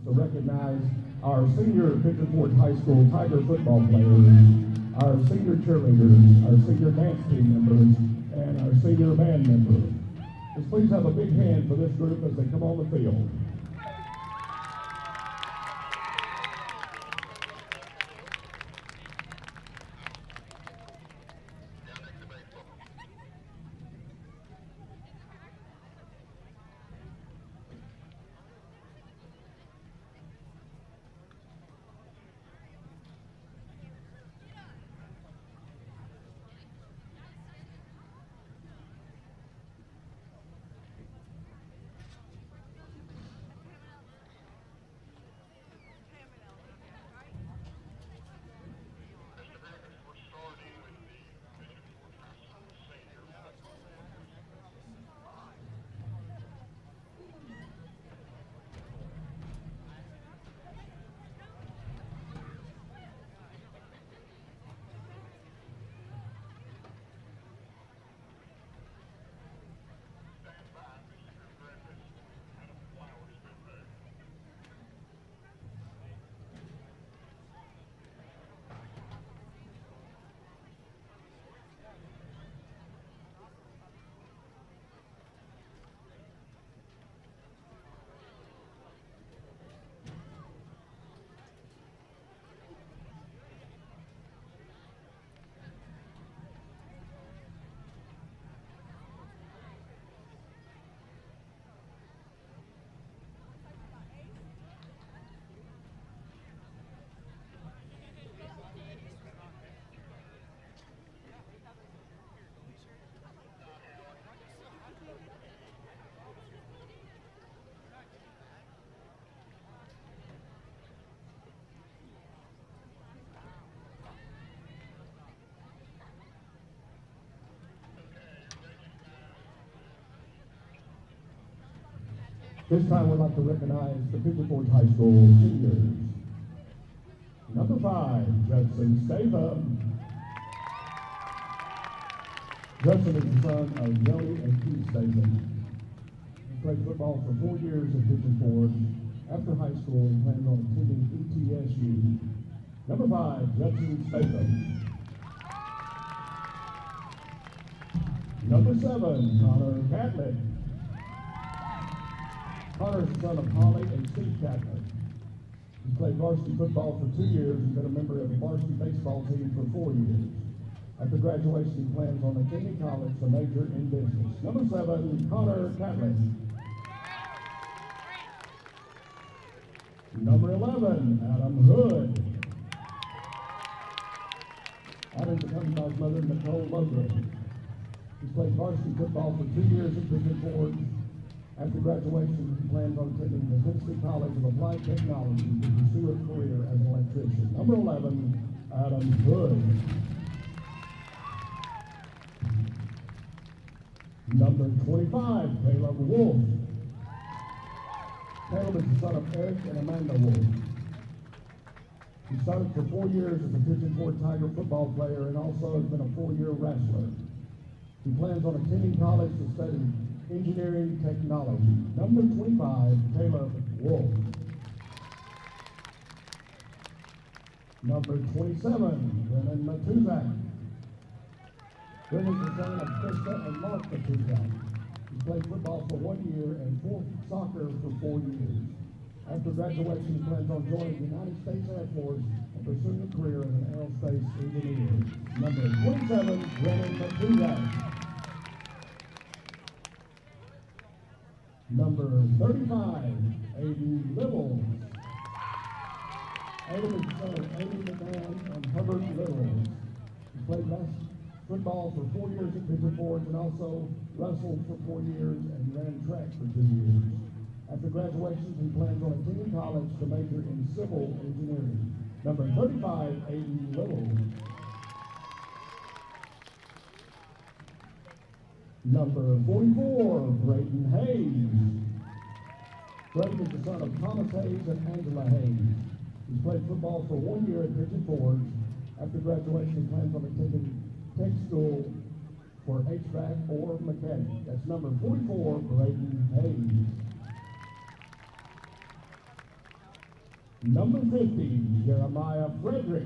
to recognize our senior Pigeon Forge High School Tiger football players, our senior cheerleaders, our senior dance team members, and our senior band members. Just please have a big hand for this group as they come on the field. This time we'd like to recognize the Pigeon Forge High School seniors. Number 5, Judson Statham. Judson is the son of Joni and Keith Statham. He played football for 4 years at Pigeon Forge. After high school, he plans on attending ETSU. Number 5, Judson Statham. Number 7, Connor Catlett. Connor is the son of Holly and Steve Catlett. He played varsity football for 2 years and been a member of the varsity baseball team for 4 years. After graduation, he plans on attending college to major in business. Number 7, Connor Catlett. Number 11, Adam Hood. Adam becomes my mother, Nicole Logan. He's played varsity football for 2 years at Pigeon Forge. After graduation, he plans on attending the Tennessee College of Applied Technology to pursue a career as an electrician. Number 11, Adam Hood. Number 25, Caleb Wolf. Caleb is the son of Eric and Amanda Wolf. He started for 4 years as a Pigeon Forge Tiger football player and also has been a 4-year wrestler. He plans on attending college to study engineering technology. Number 25, Caleb Wolf. Number 27, Brennan Matuzak. Brennan is the son of Krista and Mark Matuzak. He played football for 1 year and soccer for 4 years. After graduation, he plans on joining the United States Air Force and pursuing a career as an aerospace engineer. Number 27, Brennan Matuzak. Number 35, Aiden Little. Aiden is the son of Aiden McMahon and Herbert Little. He played football for 4 years at Pigeon Forge and also wrestled for 4 years and ran track for 2 years. After graduation, he plans on attending college to major in civil engineering. Number 35, Aiden Little. Number 44, Brayden Hayes. Brayden is the son of Thomas Hayes and Angela Hayes. He's played football for 1 year at Pigeon Forge. After graduation, he plans on attending tech school for HVAC or mechanic. That's number 44, Brayden Hayes. Number 50, Jeremiah Frederick.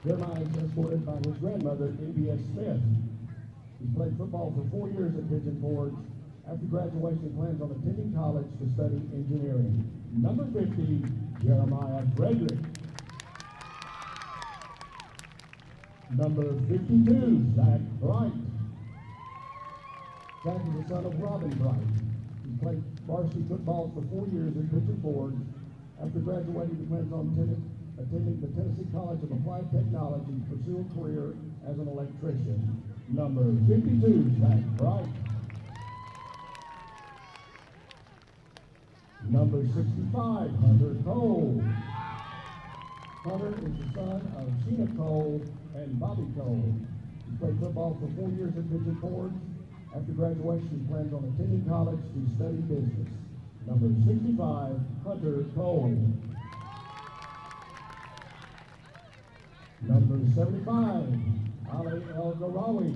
Jeremiah is escorted by his grandmother, A.B.S. Smith. He's played football for 4 years at Pigeon Forge. After graduation, he plans on attending college to study engineering. Number 50, Jeremiah Frederick. Number 52, Zach Bright. Zach is the son of Robin Bright. He played varsity football for 4 years at Pigeon Forge. After graduating, he plans on attending the Tennessee College of Applied Technology to pursue a career as an electrician. Number 52, Zach Bright. Number 65, Hunter Cole. Hunter is the son of Sheena Cole and Bobby Cole. He played football for 4 years at Pigeon Forge. After graduation, he plans on attending college to study business. Number 65, Hunter Cole. Number 75, Ali El-Garawi.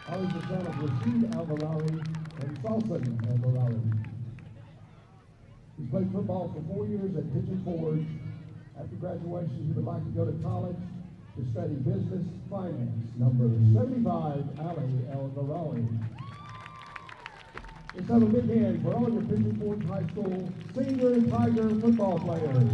Ali's the son of Rashid El-Garawi and Salson El-Garawi. He's played football for 4 years at Pigeon Forge. After graduation, he would like to go to college to study business finance. Number 75, Ali El-Garawi. Let's have a big hand for all your Pigeon Forge High School senior Tiger football players.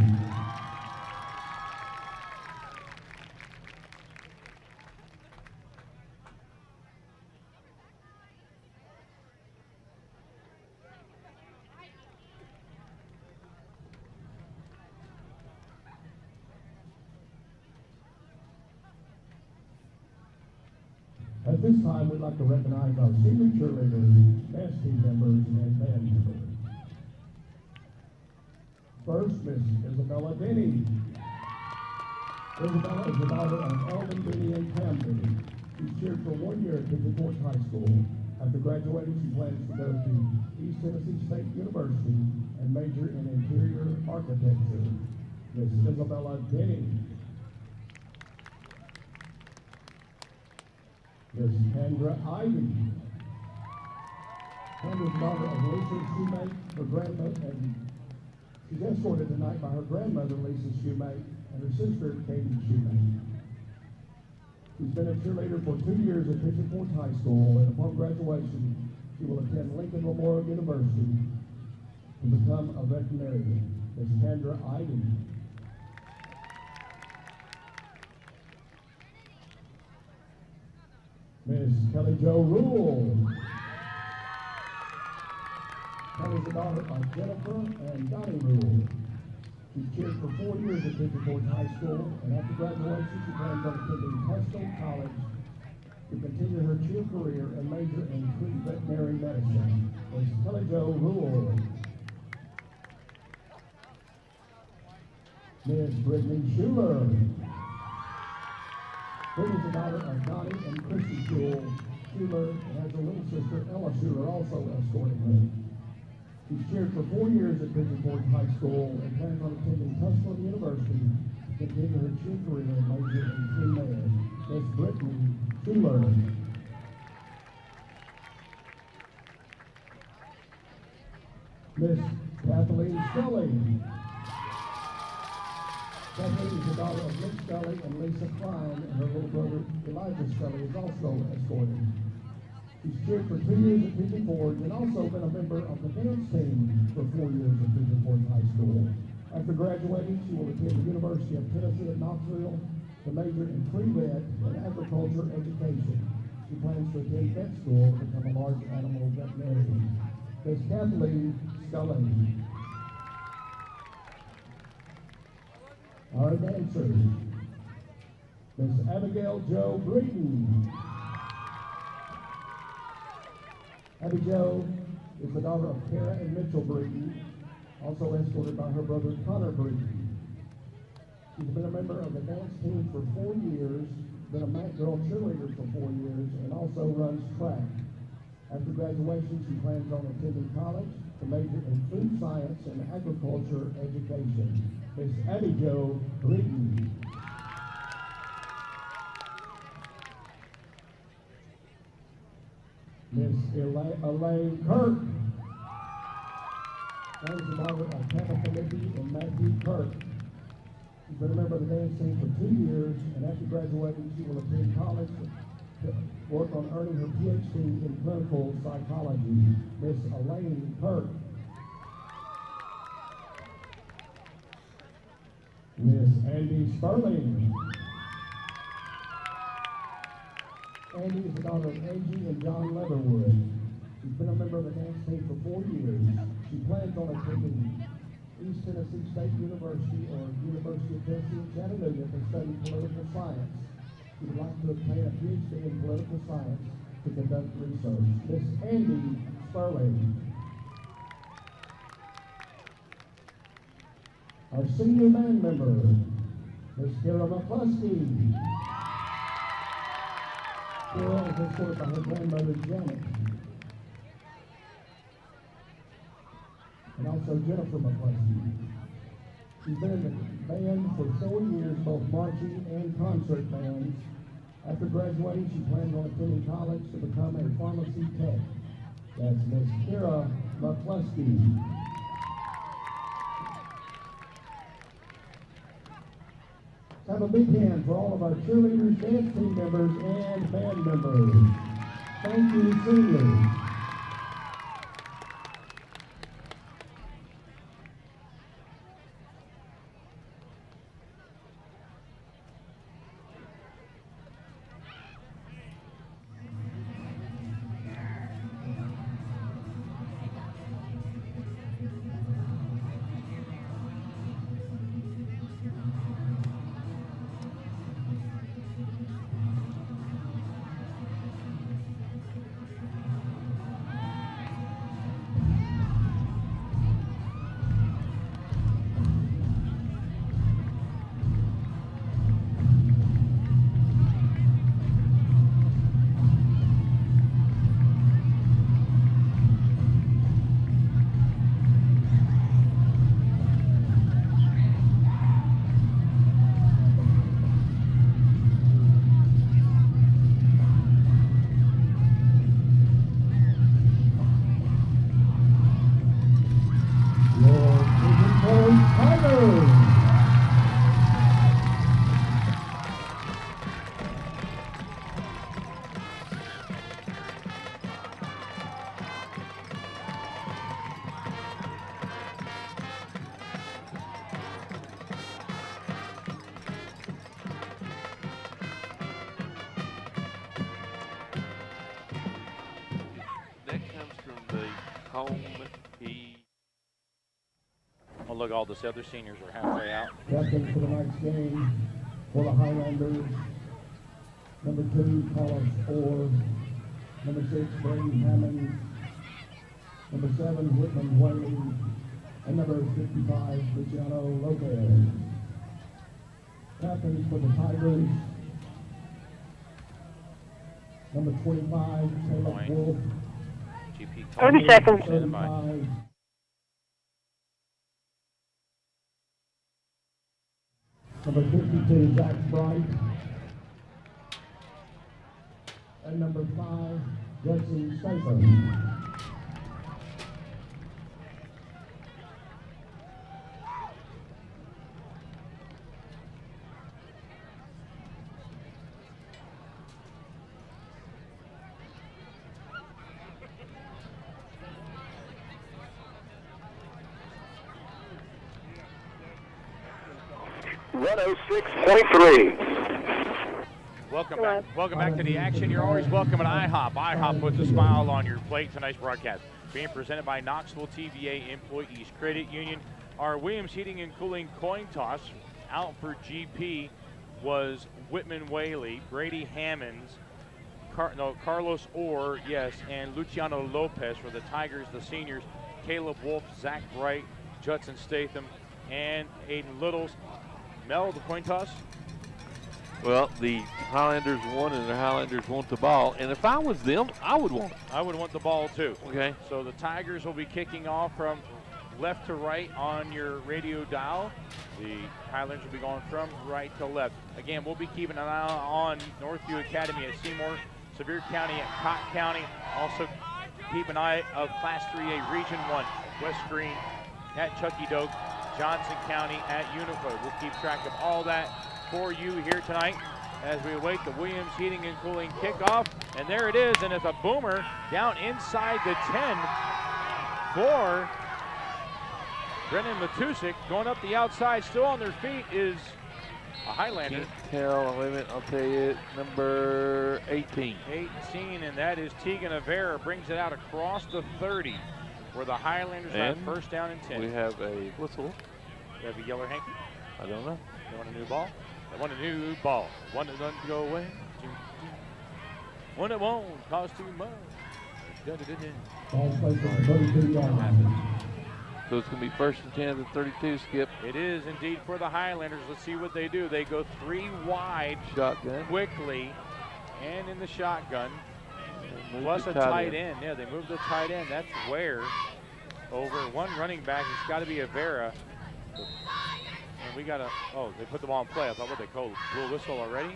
At this time, we'd like to recognize our senior cheerleaders, dance team members, and band members. First, Miss Isabella Denny. Isabella is the daughter of Elvin Denny and Pam Denny. She cheered for 1 year at Pigeon Forge High School. After graduating, she plans to go to East Tennessee State University and major in interior architecture. Miss Isabella Denny. Miss Kendra Ivy. Kendra's daughter of Lisa Shoemake, her grandmother, and she's escorted tonight by her grandmother, Lisa Shoemake, and her sister, Katie Shoemake. She's been a cheerleader for 2 years at Pigeon Forge High School, and upon graduation, she will attend Lincoln Memorial University to become a veterinarian. Miss Kendra Ivy. Miss Kelly Jo Rule. Kelly's the daughter of Jennifer and Donnie Rule. She cheered for 4 years at Pigeon Forge High School, and after graduation, she plans on attending Tuscaloosa College to continue her cheer career and major in veterinary medicine. Miss Kelly Jo Rule. Miss Brittany Schuler. Brittany's the daughter of Donnie and Christy Schuler and has a little sister, Ella Schuler, also escorting her. She's cheered for 4 years at Pigeon Forge High School and plans on attending Tuscaloosa University to continue her cheer career and major in pre-med. Miss Brittany Schuler. Miss Kathleen Scully. Kathleen is the daughter of Nick Scully and Lisa Klein, and her little brother Elijah Scully is also escorting. She's cheered for 2 years at Pigeon Forge and also been a member of the dance team for 4 years at Pigeon Forge High School. After graduating, she will attend the University of Tennessee at Knoxville to major in pre-vet and agriculture education. She plans to attend vet school to become a large animal veterinarian. Miss Kathleen Scully. Our dancers, Miss Abigail Jo Breeden. Abigail is the daughter of Kara and Mitchell Breeden, also escorted by her brother Connor Breeden. She's been a member of the dance team for 4 years, been a Mac Girl cheerleader for 4 years, and also runs track. After graduation, she plans on attending college to major in food science and agriculture education. Miss Abigail Breeden. Miss Elaine Kirk. And is the daughter of Tabitha Libby and Matthew Kirk. She's been a member of the dance team for 2 years, and after graduating, she will attend college to work on earning her PhD in clinical psychology. Miss Elaine Kirk. Miss Andy Sperling. Andy is the daughter of Angie and John Leatherwood. She's been a member of the dance team for 4 years. She plans on attending East Tennessee State University or University of Tennessee in Chattanooga to study political science. She would like to obtain a PhD in political science to conduct research. Miss Andy Sperling. Our senior band member, Miss Kara McCluskey. Kara is escorted by her grandmother, Janet. And also Jennifer McCluskey. She's been in the band for 4 years, both marching and concert bands. After graduating, she plans on attending college to become a pharmacy tech. That's Miss Kara McCluskey. Have a big hand for all of our cheerleaders, dance team members, and band members. Thank you, seniors. Oh, look, all those other seniors are halfway out. Captain for tonight's game for the Highlanders, number 2, Carlos Orr, number 6, Brady Hammond, number 7, Whitman Whaley, and number 55, Luciano Lopez. Captains for the Tigers, number 25, Caleb Wolf. 30 seconds. 35, number 52, Zach Bright. And number 5, Judson Statham. Welcome back to the action. You're always welcome at IHOP. IHOP puts a smile on your plate. Tonight's broadcast being presented by Knoxville TVA Employees Credit Union. Our Williams Heating and Cooling coin toss out for GP was Whitman Whaley, Brady Hammonds, Carlos Orr, yes, and Luciano Lopez. For the Tigers, the seniors, Caleb Wolf, Zach Bright, Judson Statham, and Aiden Littles. Mel, the coin toss? Well, the Highlanders won, and the Highlanders want the ball. And if I was them, I would want it. I would want the ball, too. Okay. So the Tigers will be kicking off from left to right on your radio dial. The Highlanders will be going from right to left. Again, we'll be keeping an eye on Northview Academy at Seymour, Sevier County at Cotton County. Also keep an eye of Class 3A Region 1, West Green at Chucky Doak, Johnson County at Unicode. We'll keep track of all that for you here tonight as we await the Williams Heating and Cooling kickoff. And there it is, and it's a boomer down inside the 10 for Brennan Matusik. Going up the outside, still on their feet is a Highlander. Can't tell, wait a minute, I'll tell you, number 18. 18, and that is Tegan Avera. Brings it out across the 30, where the Highlanders have first down and 10. We have a whistle. We have a yeller hanky. I don't know. They want a new ball? They want a new ball. One that doesn't go away. One that won't cost too much. Ball played for 32-yard line. So it's going to be first and 10 at the 32, Skip. It is indeed for the Highlanders. Let's see what they do. They go 3 wide Shotgun. quickly and in the shotgun. Plus Plus a tight end. Yeah, they moved the tight end. That's where over one running back. It's got to be Avera. And we got to, oh, they put the ball in play. I thought what they called blue whistle already.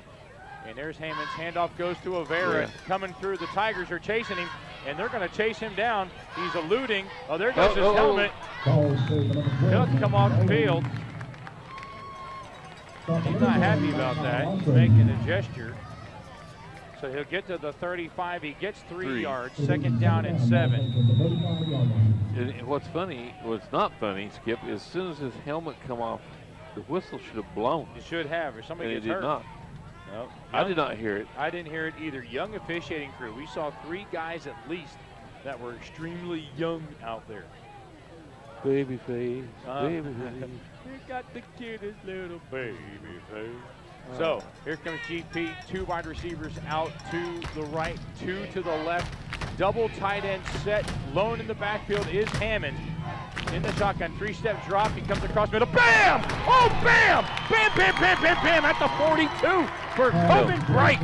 And there's Hammonds. Handoff goes to Avera. Coming through. The Tigers are chasing him, and they're going to chase him down. He's eluding. Oh, there goes his helmet. He'll come off the field. He's not happy about that. He's making a gesture. So he'll get to the 35. He gets 3 yards. Second down and 7. And what's funny, what's not funny, Skip, as soon as his helmet come off, the whistle should have blown. It should have, or somebody And gets it did hurt. not. Nope. I did not hear it. I didn't hear it either. Young officiating crew. We saw 3 guys at least that were extremely young out there. Baby face, baby face. You got the cutest little baby face. So here comes GP. 2 wide receivers out to the right, 2 to the left. Double tight end set. Lone in the backfield is Hammond. In the shotgun, 3-step drop. He comes across middle. Bam! Oh, bam! Bam, bam, bam, bam, bam! At the 42 for Coven Bright.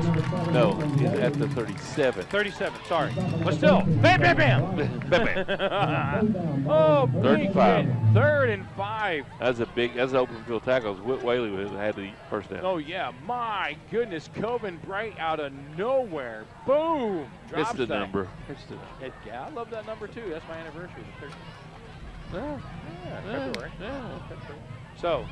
No, he's at the 37. 37, sorry. But still, bam, bam, bam! Bam, bam. Oh, big 35. hit. 3rd and 5. That's an open field tackle. Whit Whaley would have had the first down. Oh, yeah. My goodness. Coven Bright out of nowhere. Boom! It's the that. number. It's the number. Yeah, I love that number, too. That's my anniversary. The 13th. Yeah, February. yeah. So,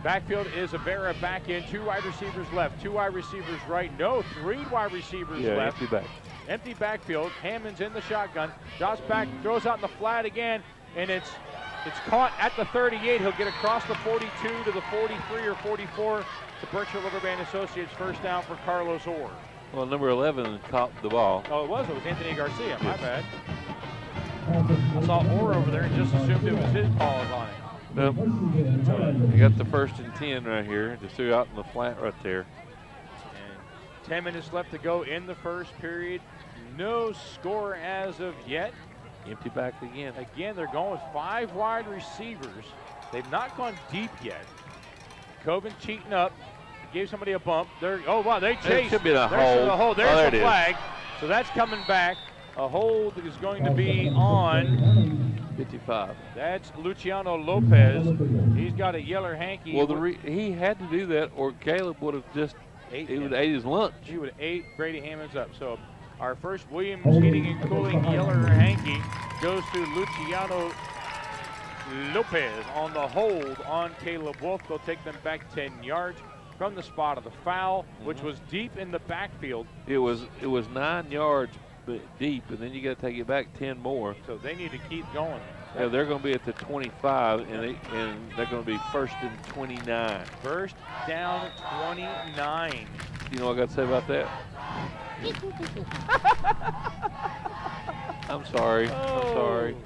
backfield is Avera back in. 2 wide receivers left. 2 wide receivers right. No, 3 wide receivers left. Empty back. Empty backfield. Hammond's in the shotgun. Drops back, throws out in the flat again, and it's caught at the 38. He'll get across the 42 to the 43 or 44 to Berkshire Liver Band Associates. First down for Carlos Orr. Well, number 11 caught the ball. Oh, it was Anthony Garcia. My bad. I saw Orr over there and just assumed it was his paws on it. Nope. You got the first and 10 right here. Just threw out in the flat right there. And 10 minutes left to go in the first period. No score as of yet. Empty back again. Again, they're going with 5 wide receivers. They've not gone deep yet. Coven cheating up. Gave somebody a bump. Oh, wow, they chased. It should be a There's hold. There's the flag. So that's coming back. A hold is going to be on 55. That's Luciano Lopez. He's got a yeller hanky. Well, he had to do that, or Caleb would have just ate his lunch. He would have ate Brady Hammonds up. So our first Williams Heating and Cooling yeller hanky goes to Luciano Lopez on the hold on Caleb Wolf. They'll take them back 10 yards from the spot of the foul, which was deep in the backfield. It was 9 yards deep, and then you got to take it back 10 more. So they need to keep going. Yeah, they're going to be at the 25, and they're going to be first and 29. First down 29. You know what I got to say about that? I'm sorry. I'm sorry.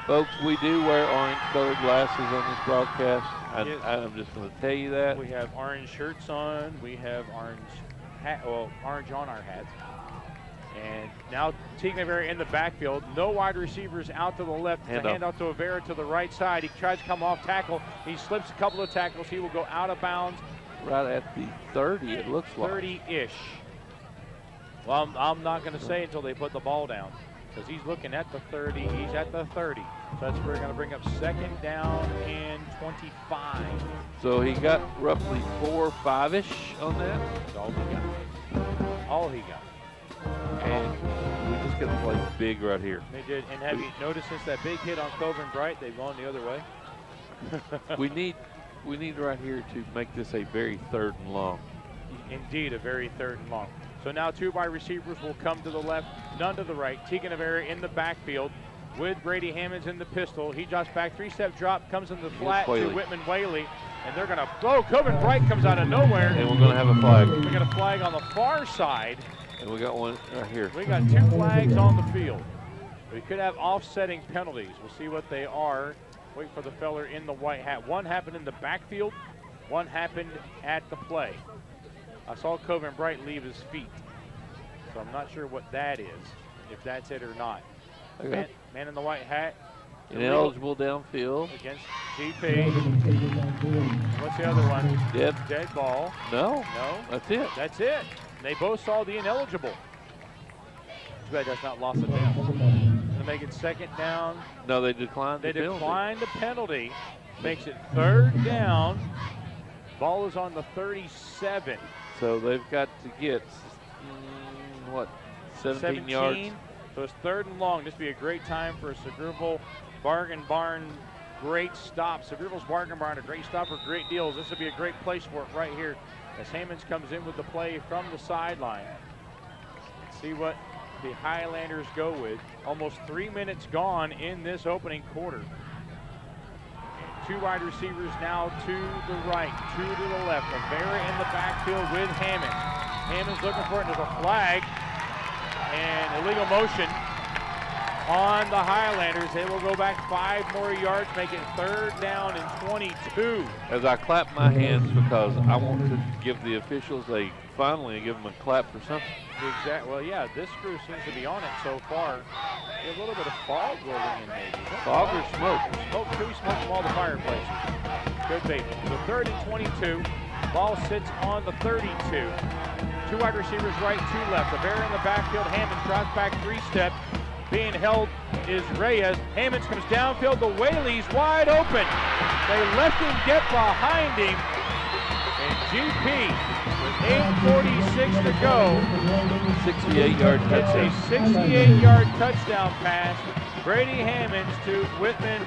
Folks, we do wear orange-colored glasses on this broadcast. I'm just going to tell you that. We have orange shirts on. We have orange on our hats. And now Tegan Avera in the backfield. No wide receivers out to the left. Hand out to Avera to the right side. He tries to come off tackle. He slips a couple of tackles. He will go out of bounds. Right at the 30, it looks like. 30-ish. Well, I'm not going to say until they put the ball down, because he's looking at the 30. He's at the 30. So that's where we're going to bring up second down and 25. So he got roughly 4 or 5-ish on that. That's all he got. All he got. And we just got to play big right here. They did. And have you noticed since that big hit on Coven Bright, they've gone the other way? we need right here to make this a very 3rd and long. Indeed, a very 3rd and long. So now 2 wide receivers will come to the left, none to the right. Tegan Avera in the backfield with Brady Hammonds in the pistol. He drops back, 3-step drop, comes in the flat to Whitman Whaley, and they're going to throw. Coven Bright comes out of nowhere. And we're going to have a flag. We got a flag on the far side. And we got one right here. We got 2 flags on the field. We could have offsetting penalties. We'll see what they are. Wait for the feller in the white hat. One happened in the backfield, one happened at the play. I saw Coven Bright leave his feet, so I'm not sure what that is, if that's it or not. Okay. Man in the white hat. Ineligible downfield. Against GP. What's the other one? Dead ball. No. No. That's it. That's it. They both saw the ineligible. Too bad that's not loss of down. To make it 2nd down. No, they declined the penalty. They declined the penalty. Makes it 3rd down. Ball is on the 37. So they've got to get, what, 17 yards? So it's 3rd and long. This would be a great time for a Sevierville Bargain Barn great stop. Sevierville's Bargain Barn, a great stop for great deals. This would be a great place for it right here as Hammonds comes in with the play from the sideline. Let's see what the Highlanders go with. Almost 3 minutes gone in this opening quarter. 2 wide receivers now to the right, 2 to the left. Avera in the backfield with Hammonds. Hammonds looking for it. There's a flag and illegal motion on the Highlanders. They will go back 5 more yards, make it 3rd down and 22. As I clap my hands because I want to give the officials finally give them a clap for something. Well, yeah, this crew seems to be on it so far. A little bit of fog rolling in maybe. Fog or smoke? Smoke too, smoke from all the fireplaces. Good baby. So 3rd and 22. Ball sits on the 32. 2 wide receivers right, 2 left. Avera in the backfield. Hammonds drops back 3-step. Being held is Reyes. Hammonds comes downfield. The Whaley's wide open. They let him get behind him. And GP, with 8:46 to go. 68-yard touchdown. It's a 68-yard touchdown pass. Brady Hammonds to Whitman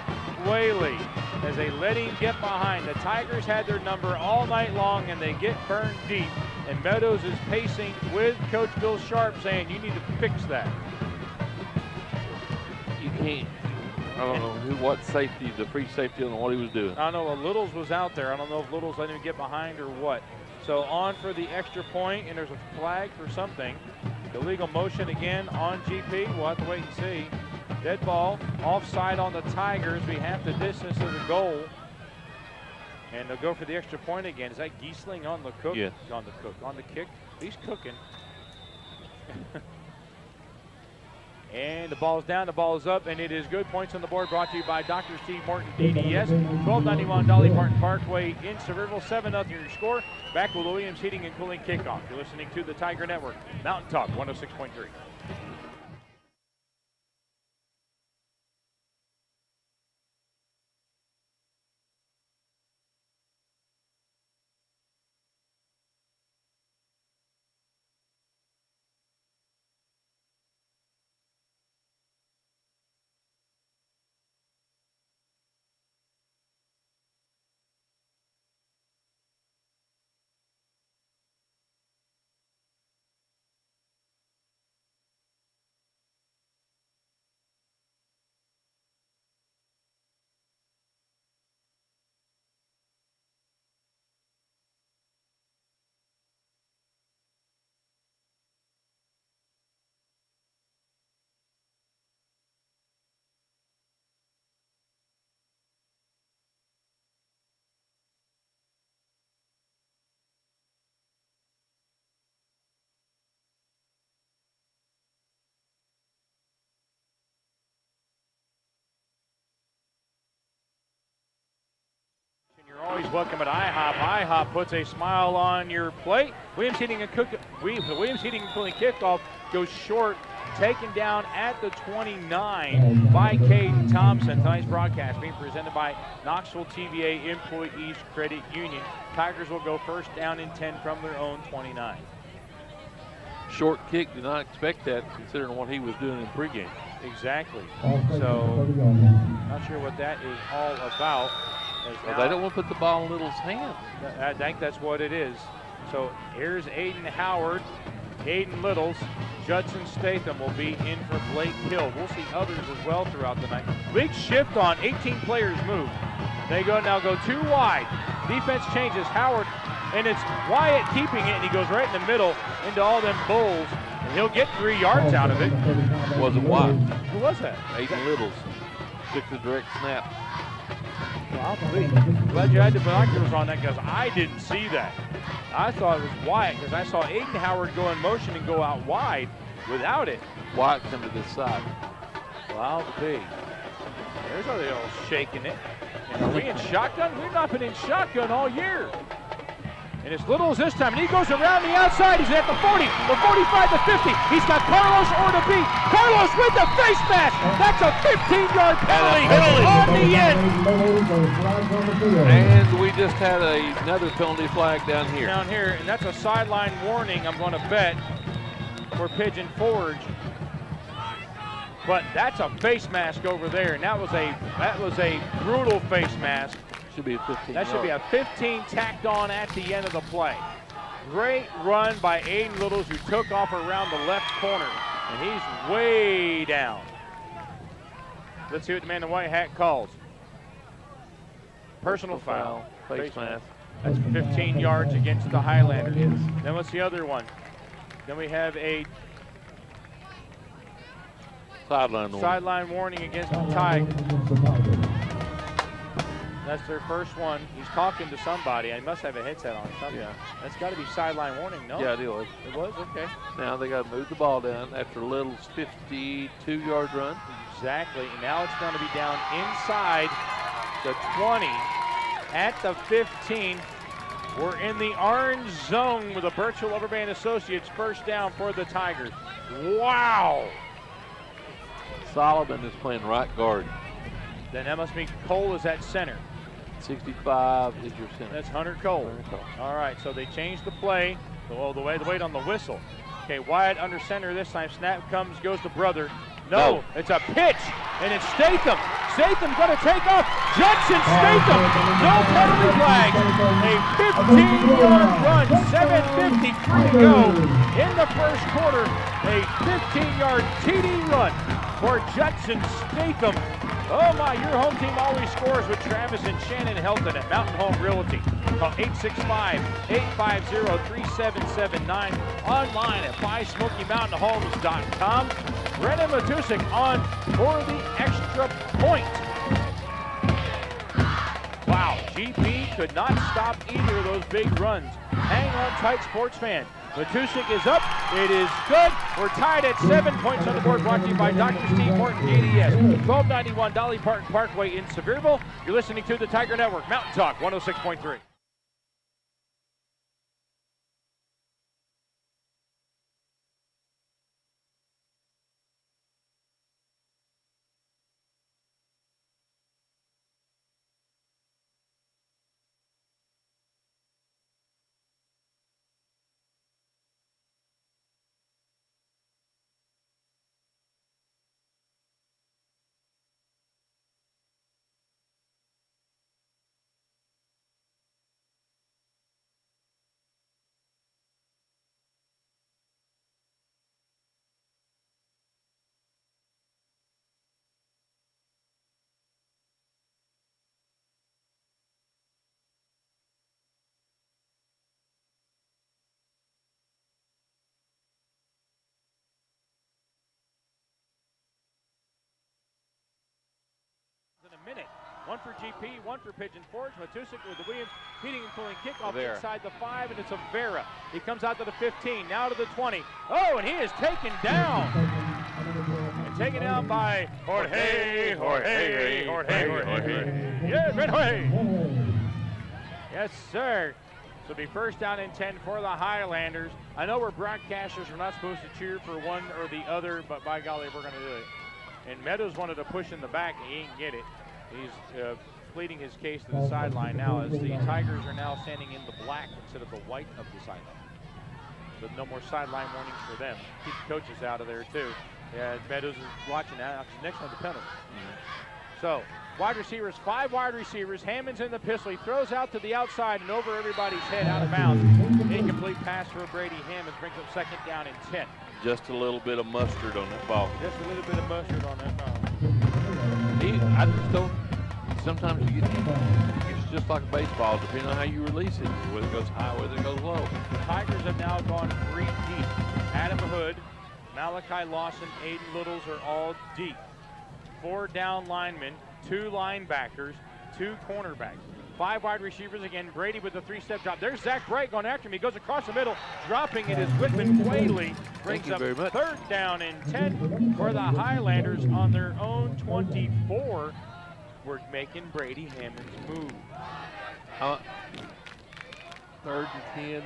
Whaley as they let him get behind. The Tigers had their number all night long, and they get burned deep. And Meadows is pacing with Coach Bill Sharp saying, you need to fix that. You can't. I don't know what safety, the free safety, I don't know what he was doing. I don't know. Littles was out there. I don't know if Littles let him get behind or what. So on for the extra point, and there's a flag for something. Illegal motion again on GP. We'll have to wait and see. Dead ball, offside on the Tigers. We have the distance to the goal. And they'll go for the extra point again. Is that Giesling on the cook? Yes. On the kick. He's cooking. And the ball is down, the ball is up, and it is good. Points on the board brought to you by Dr. Steve Morton DDS. 1291 Dolly Parton Parkway in Sevierville. 7-0 your score. Back with Williams Heating and Cooling kickoff. You're listening to the Tiger Network. Mountain Talk 106.3. You're always welcome at IHOP. IHOP puts a smile on your plate. Williams Heating and Cooling kickoff goes short, taken down at the 29 by Caden Thompson. Tonight's broadcast being presented by Knoxville TVA Employees Credit Union. Tigers will go first down and 10 from their own 29. Short kick, did not expect that considering what he was doing in pregame. Exactly. So, not sure what that is all about. Well, they don't want to put the ball in Little's hands. I think that's what it is. So here's Aiden Howard, Aiden Littles. Judson Statham will be in for Blake Hill. We'll see others as well throughout the night. Big shift on 18 players move. They go 2 wide. Defense changes. Howard, and it's Wyatt keeping it, and he goes right in the middle into all them bulls, and he'll get 3 yards out of it. Wasn't Wyatt. Who was that? Aiden Littles took the direct snap. Well, I'm glad you had the binoculars on that because I didn't see that. I thought it was Wyatt because I saw Aiden Howard go in motion and go out wide without it. Wyatt come to this side. Well, I'll be. There's how they all shaking it. And are we in shotgun? We've not been in shotgun all year. And it's Littles this time, and he goes around the outside. He's at the 40, the 45, the 50. He's got Carlos or to beat. Carlos with the face mask. That's a 15-yard penalty on the end. And we just had another penalty flag down here. Down here, and that's a sideline warning, I'm going to bet, for Pigeon Forge. But that's a face mask over there, and that was a brutal face mask. Should be a 15. That should be a 15 tacked on at the end of the play. Great run by Aiden Littles, who took off around the left corner, and he's way down. Let's see what the man in the white hat calls. Personal foul. Face mask. That's 15 yards against the Highlanders. Then what's the other one? Then we have a sideline warning against the Tigers. That's their first one. He's talking to somebody. I must have a headset on. Yeah. That's got to be sideline warning, no? Yeah, it was. It was? Okay. Now they got to move the ball down after Little's 52-yard run. Exactly. And now it's going to be down inside the 20 at the 15. We're in the orange zone with the Birchville Overband Associates first down for the Tigers. Wow. Solomon is playing right guard. Then that must mean Cole is at center. 65 is your center. That's Hunter Cole. All right, so they changed the play. The wait on the whistle. Okay, Wyatt under center this time. Snap comes, goes to Brother. No, it's a pitch, and it's Statham. Statham's going to take off. Judson Statham, no penalty flag. A 15-yard run, 7:53 to go in the first quarter. A 15-yard TD run for Judson Statham. Oh my, your home team always scores with Travis and Shannon Helton at Mountain Home Realty. Call 865-850-3779. Online at BuySmokyMountainHomes.com. Brennan Matusik on for the extra point. Wow, GP could not stop either of those big runs. Hang on tight, sports fan. Matusik is up. It is good. We're tied at 7 points on the board. Brought to you by Dr. Steve Morton, JDS. 1291 Dolly Parton Parkway in Sevierville. You're listening to the Tiger Network, Mountain Talk 106.3. Minute. One for GP, one for Pigeon Forge. Matusik with the Williams heating and cooling kickoff inside the 5, and it's a Vera. He comes out to the 15, now to the 20. Oh, and he is taken down. And taken down by Jorge. Yeah, Red Jorge. Yes, sir. So it'll be first down and 10 for the Highlanders. I know we're broadcasters. We're not supposed to cheer for one or the other, but by golly, we're going to do it. And Meadows wanted to push in the back, and he didn't get it. He's pleading his case to the sideline now as the Tigers are now standing in the black instead of the white of the sideline. So no more sideline warnings for them. Keep the coaches out of there too. Yeah, Meadows is watching that. Next one's a penalty. So So, wide receivers, 5 wide receivers. Hammond's in the pistol. He throws out to the outside and over everybody's head, out of bounds. Incomplete pass for Brady Hammonds, brings up 2nd down and 10. Just a little bit of mustard on that ball. Just a little bit of mustard on that ball. I just don't. Sometimes it's just like a baseball, depending on how you release it, whether it goes high, whether it goes low. The Tigers have now gone 3 deep. Adam Hood, Malachi Lawson, Aiden Littles are all deep. 4 down linemen, 2 linebackers, 2 cornerbacks. 5 wide receivers again. Brady with the 3-step drop. There's Zach Bright going after him. He goes across the middle. Dropping it is Whitman Whaley. Brings up 3rd down and 10 for the Highlanders on their own 24. We're making Brady Hammonds move. 3rd and 10.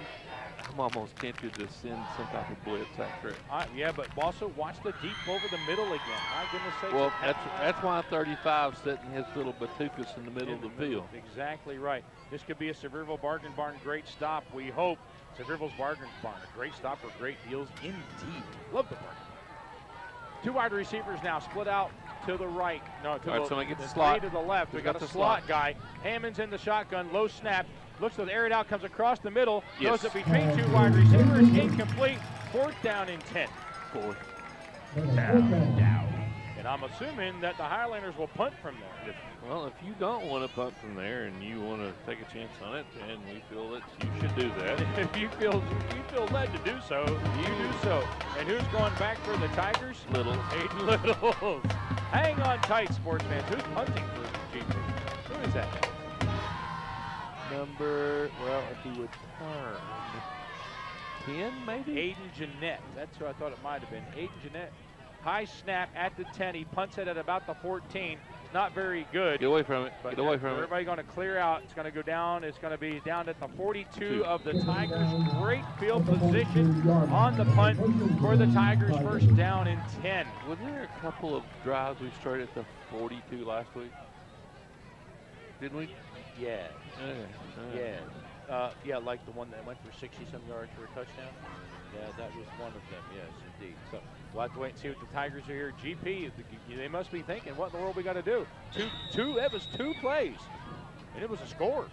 I'm almost tempted to send some type of blitz after it. Yeah, but also watch the deep over the middle again. My goodness sakes. Well, that's why 35's setting his little batucas in the middle of the field. Exactly right. This could be a Sevierville Bargain Barn great stop. We hope. Sevierville's Bargain Barn, a great stop for great deals indeed. Love the bargain. 2 wide receivers now split out to the right. No, to the slot. To the left. We got a slot guy. Hammond's in the shotgun. Low snap. Looks to the air it out, comes across the middle, goes it between 2 wide receivers, incomplete, 4th down and 10. 4th down. And I'm assuming that the Highlanders will punt from there. Well, if you don't want to punt from there and you want to take a chance on it, then we feel that you should do that. If you feel led to do so, you do so. And who's going back for the Tigers? Littles. Aiden Littles. Hang on tight, sports fans. Who's punting for GP? Who is that? If he would turn, 10 maybe? Aiden Jeanette. That's who I thought it might have been. Aiden Jeanette. High snap at the 10. He punts it at about the 14. Not very good. Get away from it. But Get away from it. Everybody going to clear out. It's going to go down. It's going to be down at the 42 of the Tigers. Great field position on the punt for the Tigers. 1st down and 10. Was there a couple of drives we started at the 42 last week? Didn't we? Yeah. Yeah, like the one that went for 60-some yards for a touchdown. Yeah, that was one of them, yes, indeed. So we'll have to wait and see what the Tigers are here. GP, they must be thinking, what in the world we got to do? That was 2 plays, and it was a score.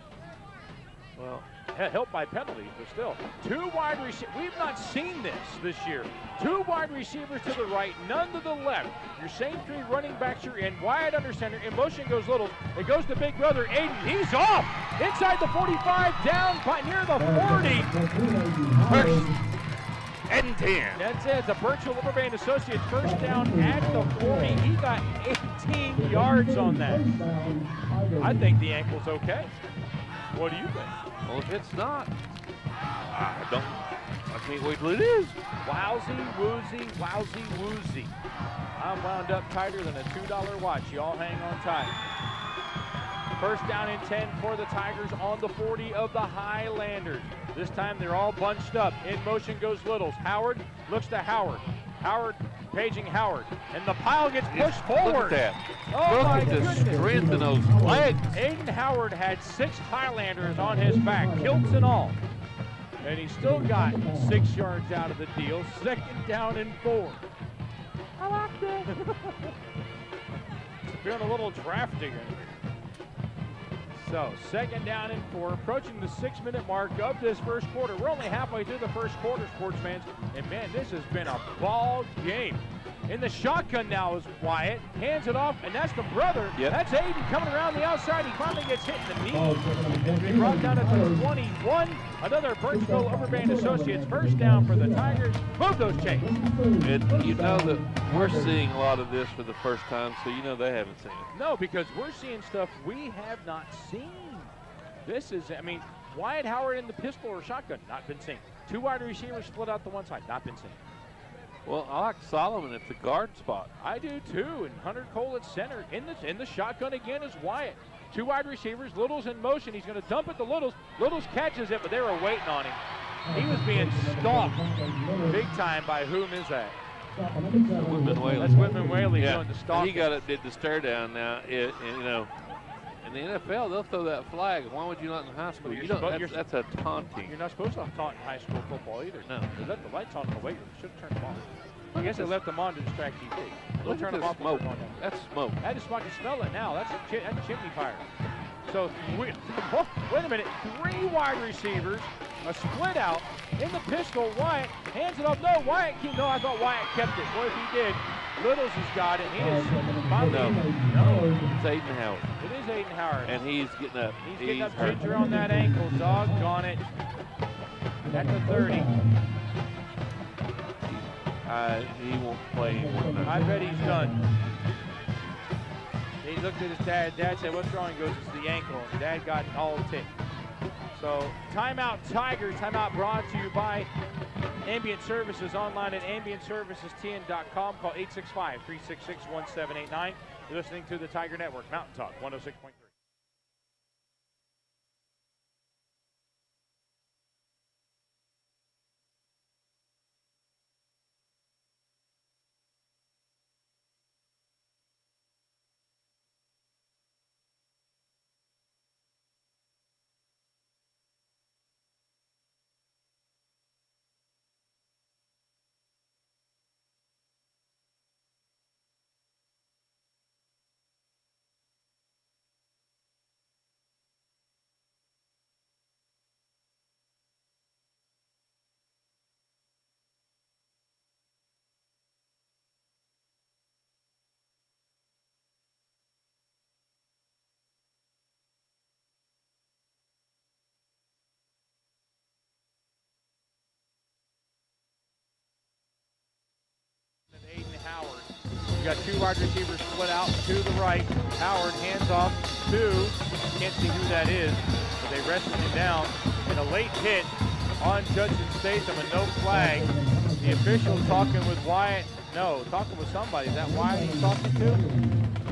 Well, helped by penalties, but still. 2 wide receivers. We've not seen this year. 2 wide receivers to the right, none to the left. Your same 3 running backs are in. Wyatt under center. In motion goes Little. It goes to big brother Aiden. He's off inside the 45, down by near the 40. 1st and 10. That's it. The Birchville Riverband Associates 1st down at the 40. He got 18 yards on that. I think the ankle's okay. What do you think? Well, if it's not, I can't wait till it is. Wowsy, woozy. I'm wound up tighter than a $2 watch. Y'all hang on tight. 1st down and 10 for the Tigers on the 40 of the Highlanders. This time they're all bunched up. In motion goes Littles. Howard looks to Howard. Howard paging Howard. And the pile gets pushed forward. Look at that. Oh, look my at the goodness. strength in those legs. Aiden Howard had 6 Highlanders on his back, kilts and all. And he still got 6 yards out of the deal. 2nd down and 4. I like that. Feeling a little drafty. So, 2nd down and 4, approaching the 6-minute mark of this 1st quarter. We're only halfway through the 1st quarter, sports fans, and man, this has been a ball game. In the shotgun now is Wyatt, hands it off, and that's the brother. Yep. That's Aiden coming around the outside. He finally gets hit in the knee. And he brought down at the 21. Another Birchville Riverband Associates 1st down for the Tigers. Move those chains. You know that we're seeing a lot of this for the first time, so you know they haven't seen it. No, because we're seeing stuff we have not seen. This is, Wyatt Howard in the pistol or shotgun, not been seen. 2 wide receivers split out to one side, not been seen. Well, I like Solomon at the guard spot. I do too, and Hunter Cole at center. In the shotgun again is Wyatt. 2 wide receivers, Littles in motion. He's going to dump it to Littles. Littles catches it, but they were waiting on him. He was being stalked big time by whom is that? Whitman Whaley. That's Whitman Whaley doing the stalking. He did the stare down now. In the NFL, they'll throw that flag. Why would you not in high school? That's a taunting. You're not supposed to taunt in high school football either. No. Because the lights on the way. You should have turned them off. I guess they left them on to distract TV. We'll Look turn at them the off. smoke. When they're on. That's smoke. I just fucking smell it now. That's a chimney fire. So, wait a minute. 3 wide receivers, a split out in the pistol. Wyatt hands it off. No, no, I thought Wyatt kept it. Boy, if he did, Littles has got it. He is finally. No, It's Aiden Howard. it is Aiden Howard. And he's getting up. He's getting up hurt. Ginger on that ankle. Doggone it. At the 30. He won't play anymore. I bet he's done. He looked at his dad. Dad said, "What's wrong?" He goes, "It's the ankle." And Dad got all ticked. So, timeout Tigers. Timeout brought to you by Ambient Services, online at ambientservicestn.com. Call 865-366-1789. You're listening to the Tiger Network, Mountain Talk 106.3. Aiden Howard. You got 2 wide receivers split out to the right. Howard hands off to, can't see who that is, but they wrestled him down in a late hit on Judson Statham, and no flag. The official talking with Wyatt, no, talking with somebody. Is that Wyatt he's talking to?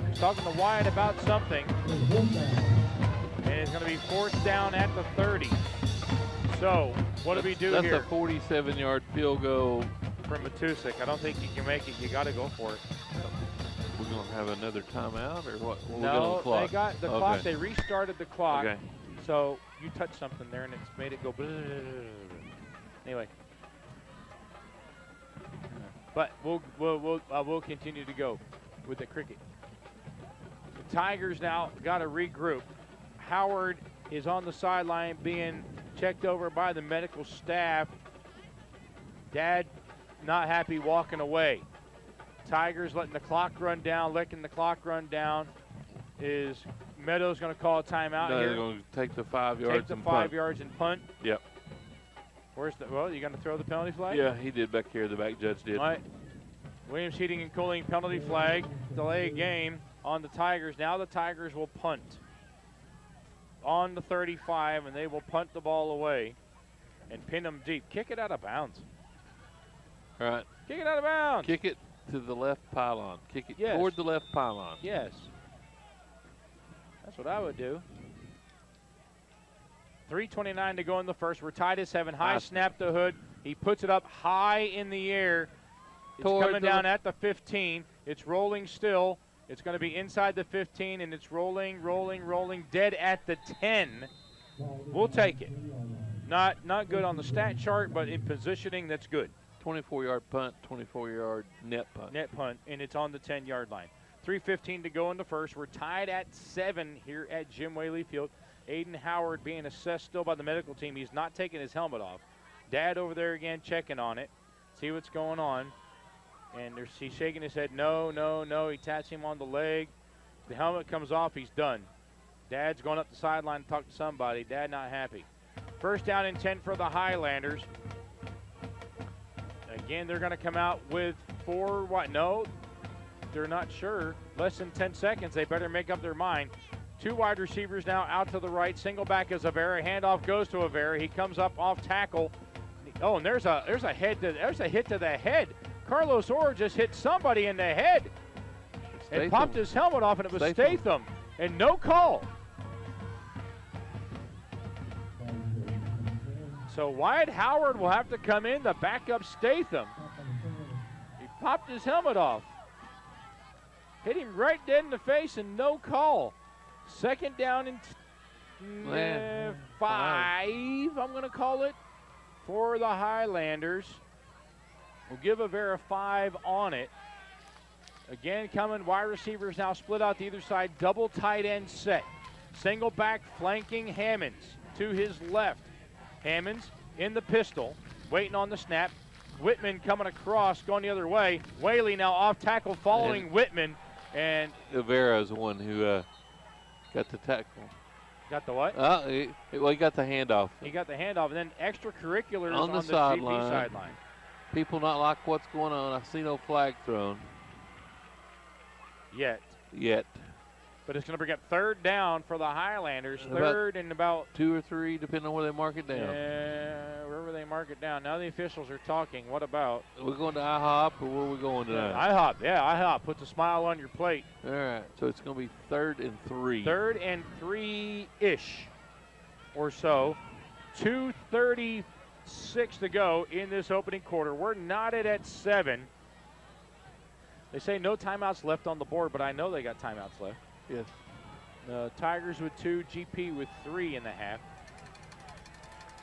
He's talking to Wyatt about something. And it's going to be 4th down at the 30. So, what do we do here? That's a 47-yard field goal. From Matusik. I don't think you can make it. You got to go for it. We're going to have another timeout, or what? We'll No, get on the they got the clock. They restarted the clock. Okay. So you touched something there, and it's made it go. Blah, blah, blah, blah. Anyway, but we'll continue to go with the cricket. The Tigers now got to regroup. Howard is on the sideline being checked over by the medical staff. Dad not happy walking away. Tigers letting the clock run down, letting the clock run down. Is Meadows going to call a timeout No, here? they're going to take the 5 yards Take the and 5 punt. yards and punt. Yep. Where's the, well, you going to throw the penalty flag? Yeah, he did back here. The back judge did. All right. Williams Heating and Cooling penalty flag. Delay a game on the Tigers. Now the Tigers will punt on the 35, and they will punt the ball away and pin them deep. Kick it out of bounds. All right. Kick it out of bounds. Kick it to the left pylon. Kick it Yes. toward the left pylon. Yes. That's what I would do. 3:29 to go in the first. We're tied at 7. High snap to Hood. He puts it up high in the air. It's coming down at the 15. It's rolling still. It's going to be inside the 15, and it's rolling, dead at the 10. We'll take it. Not good on the stat chart, but in positioning, that's good. 24-yard punt, 24-yard net punt. Net punt, and it's on the 10-yard line. 3:15 to go in the first. We're tied at 7 here at Jim Whaley Field. Aiden Howard being assessed still by the medical team. He's not taking his helmet off. Dad over there again checking on it, see what's going on. And he's shaking his head, no. He taps him on the leg. The helmet comes off, he's done. Dad's going up the sideline to talk to somebody. Dad not happy. 1st down and 10 for the Highlanders. Again, they're going to come out with 4 what? No, they're not sure. Less than 10 seconds. They better make up their mind. 2 wide receivers now out to the right. Single back is Avera. Handoff goes to Avera. He comes up off tackle. Oh, and there's a hit to the head. Carlos Orr just hit somebody in the head. And popped his helmet off, and it was Statham. And no call. So Wyatt Howard will have to come in to back up Statham. He popped his helmet off. Hit him right dead in the face and no call. 2nd down and 5, I'm going to call it, for the Highlanders. will give Avera 5 on it. Again, coming, wide receivers now split out to either side, double tight end set. Single back flanking Hammonds to his left. Hammonds in the pistol, waiting on the snap. Whitman coming across, going the other way. Whaley now off tackle following Whitman. And Avera is the one who got the tackle. Got the what? He got the handoff. He got the handoff, and then extracurriculars on the GP sideline. sideline. People not like what's going on. I see no flag thrown Yet. But it's going to bring up 3rd down for the Highlanders. Third and about 2 or 3, depending on where they mark it down. Wherever they mark it down. Now the officials are talking. What about? We're going to IHOP, or where are we going tonight? IHOP. Yeah, IHOP. Puts a smile on your plate. All right. So it's going to be 3rd and 3. 3rd and 3-ish or so. 2:36 to go in this opening quarter. We're knotted at 7. They say no timeouts left on the board, but I know they got timeouts left. Yes. Tigers with 2, GP with 3 in the half.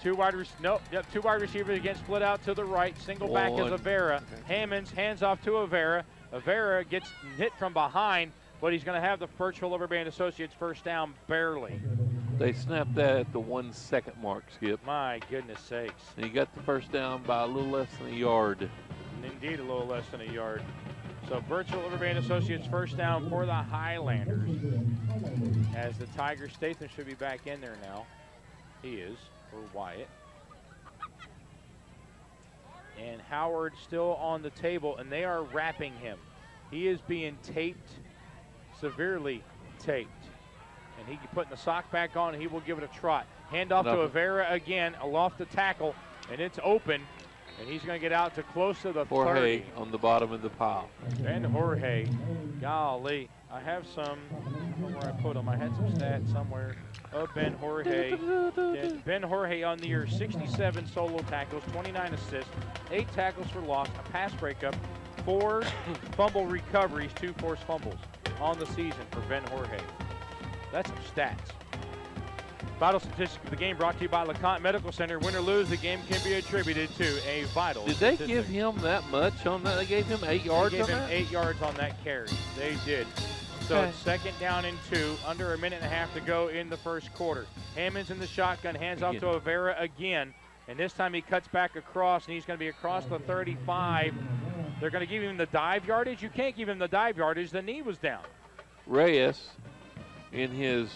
Two wide receivers again, split out to the right. Single back is Avera. Okay. Hammonds hands off to Avera. Avera gets hit from behind, but he's going to have the Birchville Rubber Band Associates first down barely. They snapped that at the 1 second mark, Skip. My goodness sakes. And he got the first down by a little less than a yard. Indeed, a little less than a yard. So Birchville Rubber Band Associates first down for the Highlanders. As the Tigers, Statham should be back in there now. He is, for Wyatt. And Howard still on the table, and they are wrapping him. He is being taped, severely taped. And he putting the sock back on, and he will give it a trot. Handoff to Avera again, aloft the tackle, and it's open. And he's going to get out to close to the Jorge 30. On the bottom of the pile. Ben Jorge, golly. I have some, where I put them. I had some stats somewhere of Ben Jorge. Ben Jorge on the year, 67 solo tackles, 29 assists, 8 tackles for loss, a pass breakup, 4 fumble recoveries, 2 forced fumbles on the season for Ben Jorge. That's some stats. Vital statistics for the game brought to you by LeConte Medical Center. Win or lose, the game can be attributed to a vital Did they give him that much on that? They gave him 8 yards on that? They gave him 8 yards on that carry. They did. So it's 2nd down and 2, under a minute and a half to go in the first quarter. Hammonds in the shotgun, hands off to Avera again. And this time he cuts back across, and he's going to be across the 35. They're going to give him the dive yardage. You can't give him the dive yardage. The knee was down. Reyes in his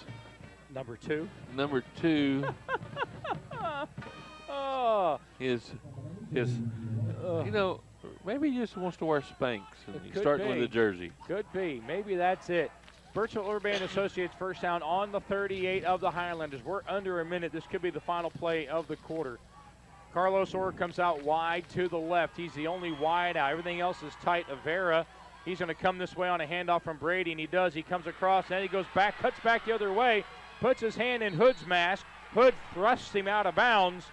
Number 2. Oh. His you know, maybe he just wants to wear Spanx and starting with the jersey. Could be. Maybe that's it. Birchville Rubber Band Associates first down on the 38 of the Highlanders. We're under a minute. This could be the final play of the quarter. Carlos Orr comes out wide to the left. He's the only wide out. Everything else is tight. Avera, he's going to come this way on a handoff from Brady, and he does. He comes across, and then he goes back, cuts back the other way, puts his hand in Hood's mask. Hood thrusts him out of bounds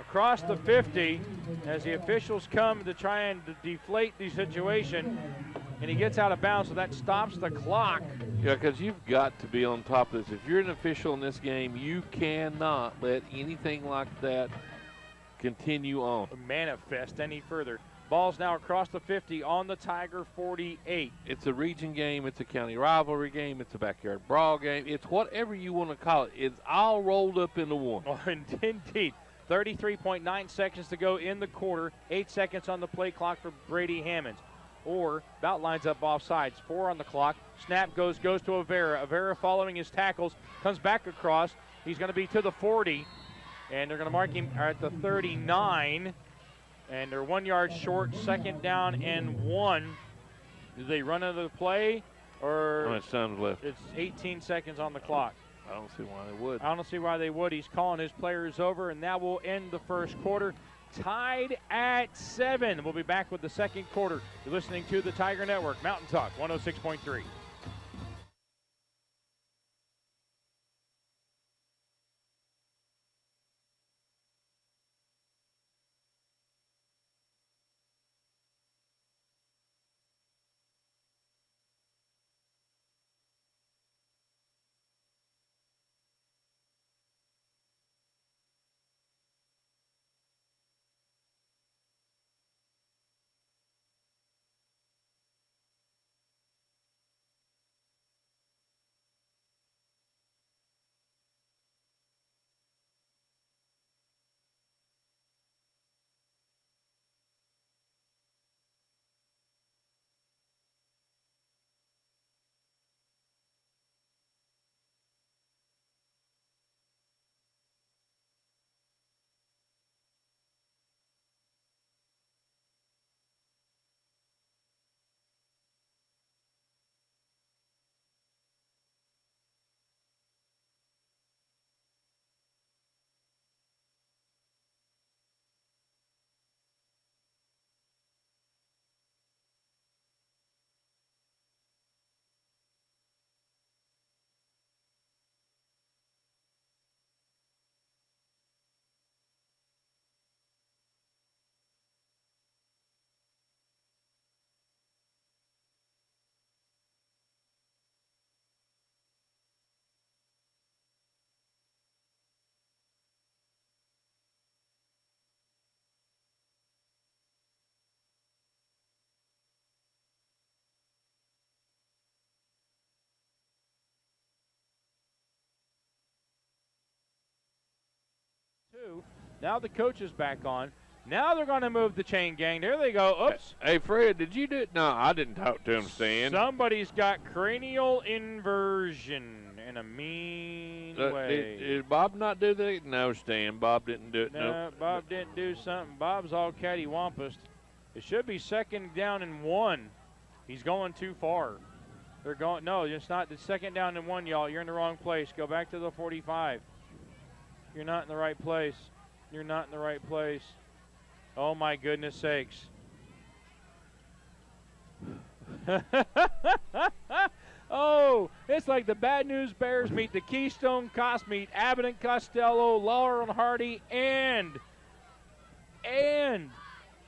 across the 50 as the officials come to try and deflate the situation, and he gets out of bounds, so that stops the clock. Yeah, because you've got to be on top of this. If you're an official in this game, you cannot let anything like that continue on. Manifest any further. Ball's now across the 50 on the Tiger 48. It's a region game. It's a county rivalry game. It's a backyard brawl game. It's whatever you want to call it. It's all rolled up into one. Oh, indeed. 33.9 seconds to go in the quarter. 8 seconds on the play clock for Brady Hammonds. Or about lines up offsides. 4 on the clock. Snap goes to Avera. Avera following his tackles. Comes back across. He's going to be to the 40. And they're going to mark him at the 39. And they're 1 yard short. 2nd down and 1. Do they run another play? Or how much time is left? It's 18 seconds on the clock. I don't see why they would. I don't see why they would. He's calling his players over, and that will end the first quarter. Tied at 7. We'll be back with the second quarter. You're listening to the Tiger Network, Mountain Talk 106.3. Now the coach is back on. Now they're going to move the chain gang. There they go. Oops. Hey, Fred, did you do it? No, I didn't talk to him, Stan. Somebody's got cranial inversion in a mean way. Did Bob not do that? No, Stan. Bob didn't do it. No, Nope. Bob didn't do something. Bob's all cattywampus. It should be 2nd down and 1. He's going too far. They're going. No, it's not. It's 2nd down and 1, y'all. You're in the wrong place. Go back to the 45. You're not in the right place. You're not in the right place. Oh, my goodness sakes. Oh, it's like the Bad News Bears meet the Keystone Cops, meet Abbott and Costello, Laurel and Hardy, and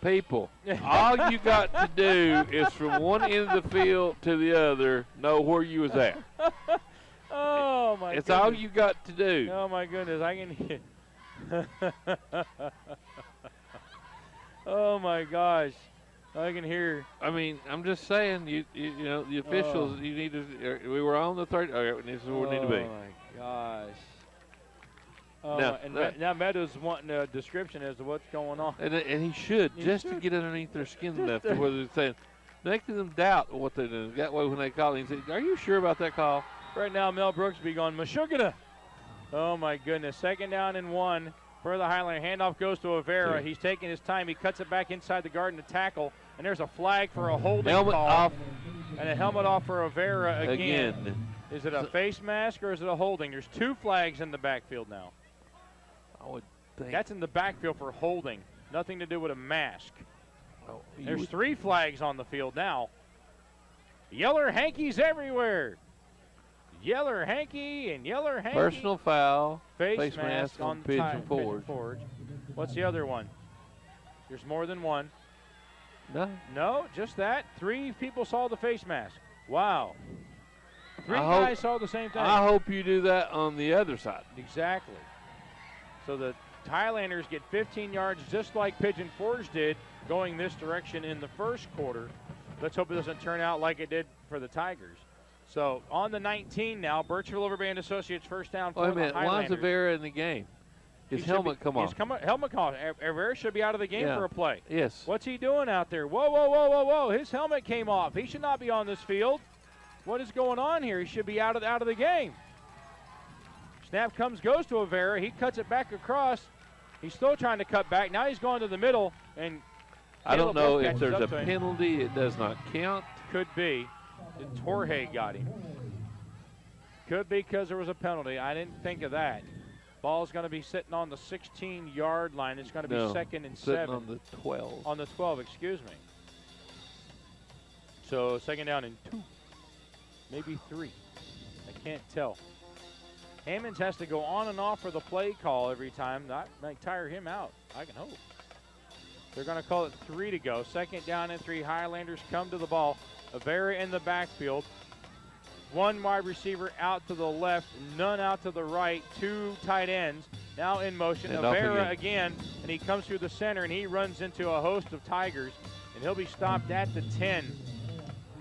People, all you got to do is from one end of the field to the other know where you was at. Oh, my It's goodness. all you got to do. Oh, my goodness. I can. Oh, my gosh. I can hear. I mean, I'm just saying, you know, the officials, you need to, we were on the 30, okay, this is where we need to be. Oh, my gosh. Oh, Now, now Meadows wanting a description as to what's going on. And he should, just to get underneath their skin enough to where they're saying, making them doubt what they're doing. That way when they call him, he said, are you sure about that call? Right now, Mel Brooks be going, Meshuggah. Oh, my goodness. 2nd down and 1 for the Highlander. Handoff goes to Avera. Sure. He's taking his time. He cuts it back inside the garden to tackle. And there's a flag for a holding Helmet call. off And a helmet off for Avera again. again. Is it a face mask or is it a holding? There's 2 flags in the backfield now. I would think. That's in the backfield for holding. Nothing to do with a mask. Oh, There's 3 flags on the field now. Yeller hankies everywhere. Yeller hanky and yeller hanky. Personal foul. face mask on the Pigeon Forge. What's the other one? There's more than one. No. No, just that. 3 people saw the face mask. Wow. 3 I hope- guys saw the same thing. I hope you do that on the other side. Exactly. So the Highlanders get 15 yards just like Pigeon Forge did going this direction in the first quarter. Let's hope it doesn't turn out like it did for the Tigers. So on the 19 now, Birchville Overband Associates first down for Wait a the minute. Why is Highlanders. Avera in the game? His He should helmet be- come he's off. Helmet come off. Rivera should be out of the game Yeah. for a play. Yes. What's he doing out there? Whoa, whoa, whoa, whoa, whoa. His helmet came off. He should not be on this field. What is going on here? He should be out of the game. Snap goes to Avera. He cuts it back across. He's still trying to cut back. Now he's going to the middle. And I don't Caleb know Wolf if catches there's up a to him. penalty. It does not count. Could be. And Torre got him. Could be because there was a penalty. I didn't think of that. Ball's going to be sitting on the 16-yard line. It's going to be No, 2nd and sitting 7. on the 12. On the 12, excuse me. So 2nd down and 2. Maybe 3. I can't tell. Hammonds has to go on and off for the play call every time. That might tire him out. I can hope. They're going to call it 3 to go. 2nd down and 3. Highlanders come to the ball. Avera in the backfield. 1 wide receiver out to the left, none out to the right. 2 tight ends now in motion. And off Avera again, and he comes through the center, and he runs into a host of Tigers, and he'll be stopped at the 10.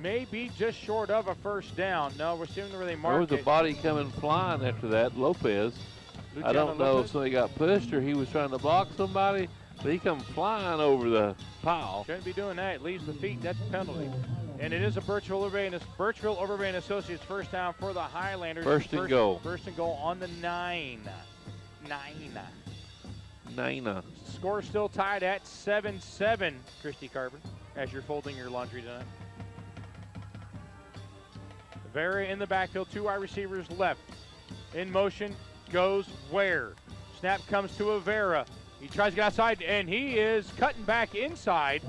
Maybe just short of a first down. No, we're seeing where they There marked was a it. body coming flying after that, Lopez. I Luciano don't know if Lopez. somebody got pushed or he was trying to block somebody, but he come flying over the pile. Shouldn't be doing that. It leaves the feet. That's a penalty. And it is a Birchville Overband Associates first down for the Highlanders. First and goal. First and goal on the 9. Nina. Score still tied at 7-7, Christy Carver, as you're folding your laundry tonight. Avera in the backfield, 2 wide receivers left. In motion goes Ware. Snap comes to Avera. He tries to get outside, and he is cutting back inside.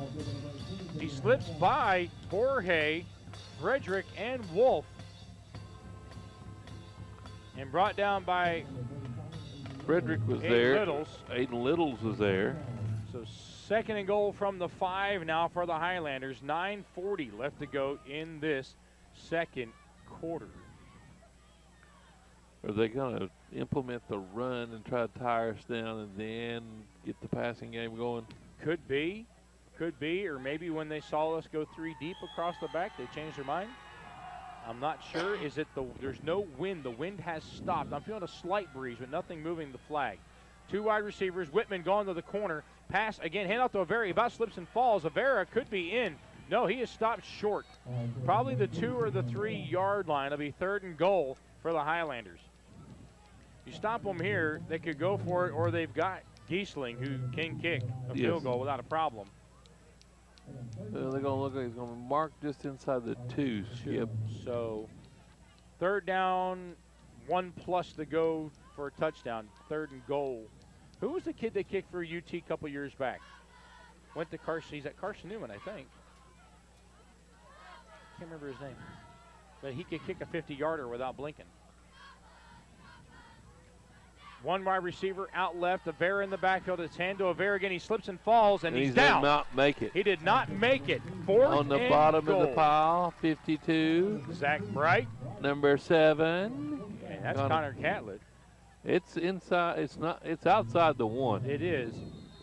He slips by Jorge, Frederick, and Wolf. And brought down by Frederick was Aiden there. Littles. Aiden Littles was there. So 2nd and goal from the 5 now for the Highlanders. 9:40 left to go in this second quarter. Are they going to implement the run and try to tire us down and then get the passing game going? Could be, or maybe when they saw us go 3 deep across the back, they changed their mind. I'm not sure. Is it there's no wind. The wind has stopped. I'm feeling a slight breeze, but nothing moving the flag. Two wide receivers. Whitman going to the corner. Pass again, hand out to Avera. He about slips and falls. Avera could be in. No, he is stopped short. Probably the 2 or the 3 yard line. It'll be 3rd and goal for the Highlanders. You stop them here, they could go for it, or they've got Giesling, who can kick a field goal without a problem. They're going to look like he's going to mark just inside the 2. Yep. So 3rd down, 1+ to go for a touchdown. 3rd and goal. Who was the kid that kicked for UT a couple years back? Went to Carson. He's at Carson Newman, I think. Can't remember his name. But he could kick a 50-yarder without blinking. One wide receiver out left. Avera in the backfield. It's hand to Avera again. He slips and falls, and he's down. He did not make it. He did not make it. 4th on the and bottom goal. of the pile, 52. Zach Bright. Number 7. And that's Connor Catlett. It's inside. It's not. It's outside the 1. It is.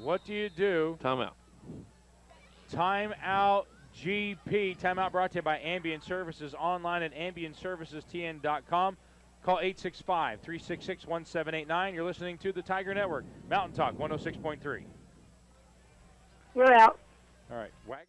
What do you do? Timeout. Timeout GP. Timeout brought to you by Ambient Services, online at ambientservicestn.com. Call 865-366-1789. You're listening to the Tiger Network. Mountain Talk 106.3. You're out. All right. Wagon.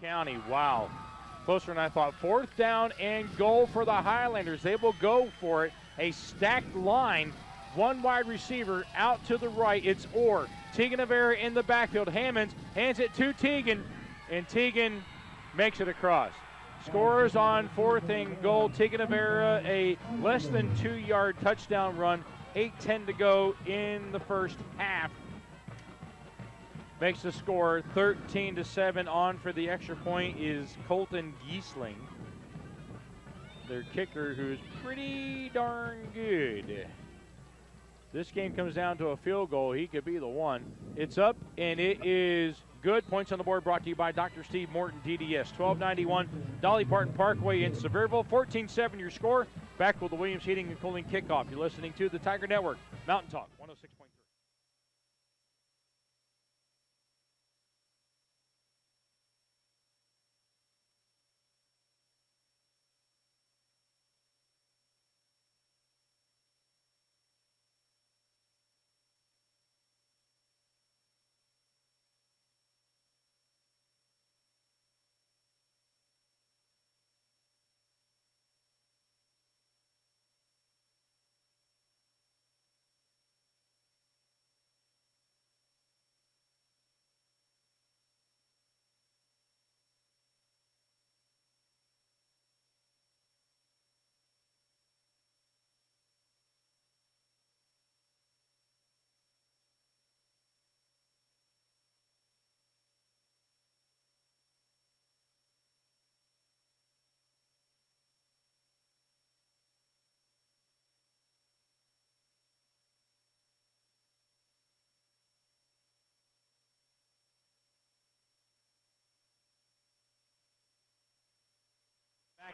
County, wow. Closer than I thought. 4th down and goal for the Highlanders. They will go for it. A stacked line. One wide receiver out to the right. It's Orr. Tegan Avera in the backfield. Hammonds hands it to Tegan, and Tegan makes it across. Scores on 4th and goal. Tegan Avera, a less than 2-yard touchdown run. 8:10 to go in the first half. Makes the score 13-7. On for the extra point is Colton Giesling, their kicker, who's pretty darn good. This game comes down to a field goal. He could be the one. It's up, and it is good. Points on the board brought to you by Dr. Steve Morton, DDS. 1291 Dolly Parton Parkway in Sevierville. 14-7 your score. Back with the Williams Heating and Cooling kickoff. You're listening to the Tiger Network. Mountain Talk 106.3.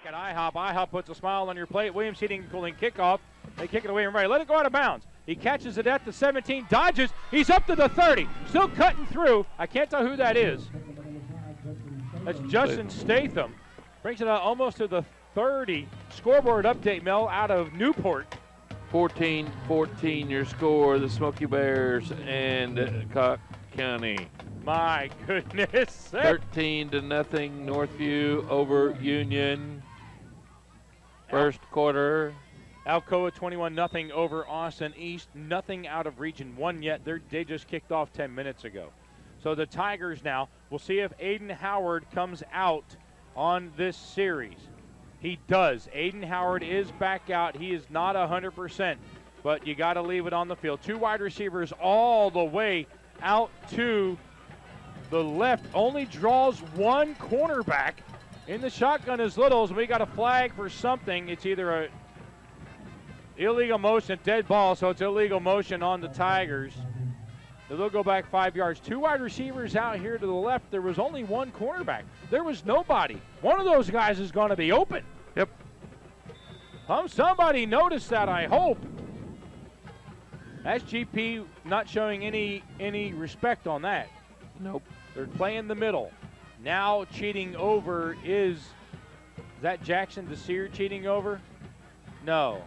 Back at IHOP. IHOP puts a smile on your plate. Williams Heating and Cooling kickoff. They kick it away from right. Let it go out of bounds. He catches it at the 17, dodges. He's up to the 30. Still cutting through. I can't tell who that is. That's Justin Statham. Brings it out almost to the 30. Scoreboard update, Mel, out of Newport. 14-14 your score. The Smoky Bears and County. My goodness. 13-0 Northview over Union. First quarter. Alcoa 21-0 over Austin East. Nothing out of Region 1 yet. They just kicked off 10 minutes ago. So the Tigers now, we'll see if Aiden Howard comes out on this series. He does. Aiden Howard is back out. He is not 100%, but you got to leave it on the field. 2 wide receivers all the way out to the left. Only draws 1 cornerback. In the shotgun is Littles. We got a flag for something. It's either a illegal motion, dead ball, so it's illegal motion on the Tigers. They'll go back 5 yards. 2 wide receivers out here to the left. There was only 1 cornerback. There was nobody. One of those guys is going to be open. Yep. Somebody noticed that, I hope. That's GP not showing any respect on that. Nope. They're playing the middle. Now cheating over is that Jackson Desir cheating over? No.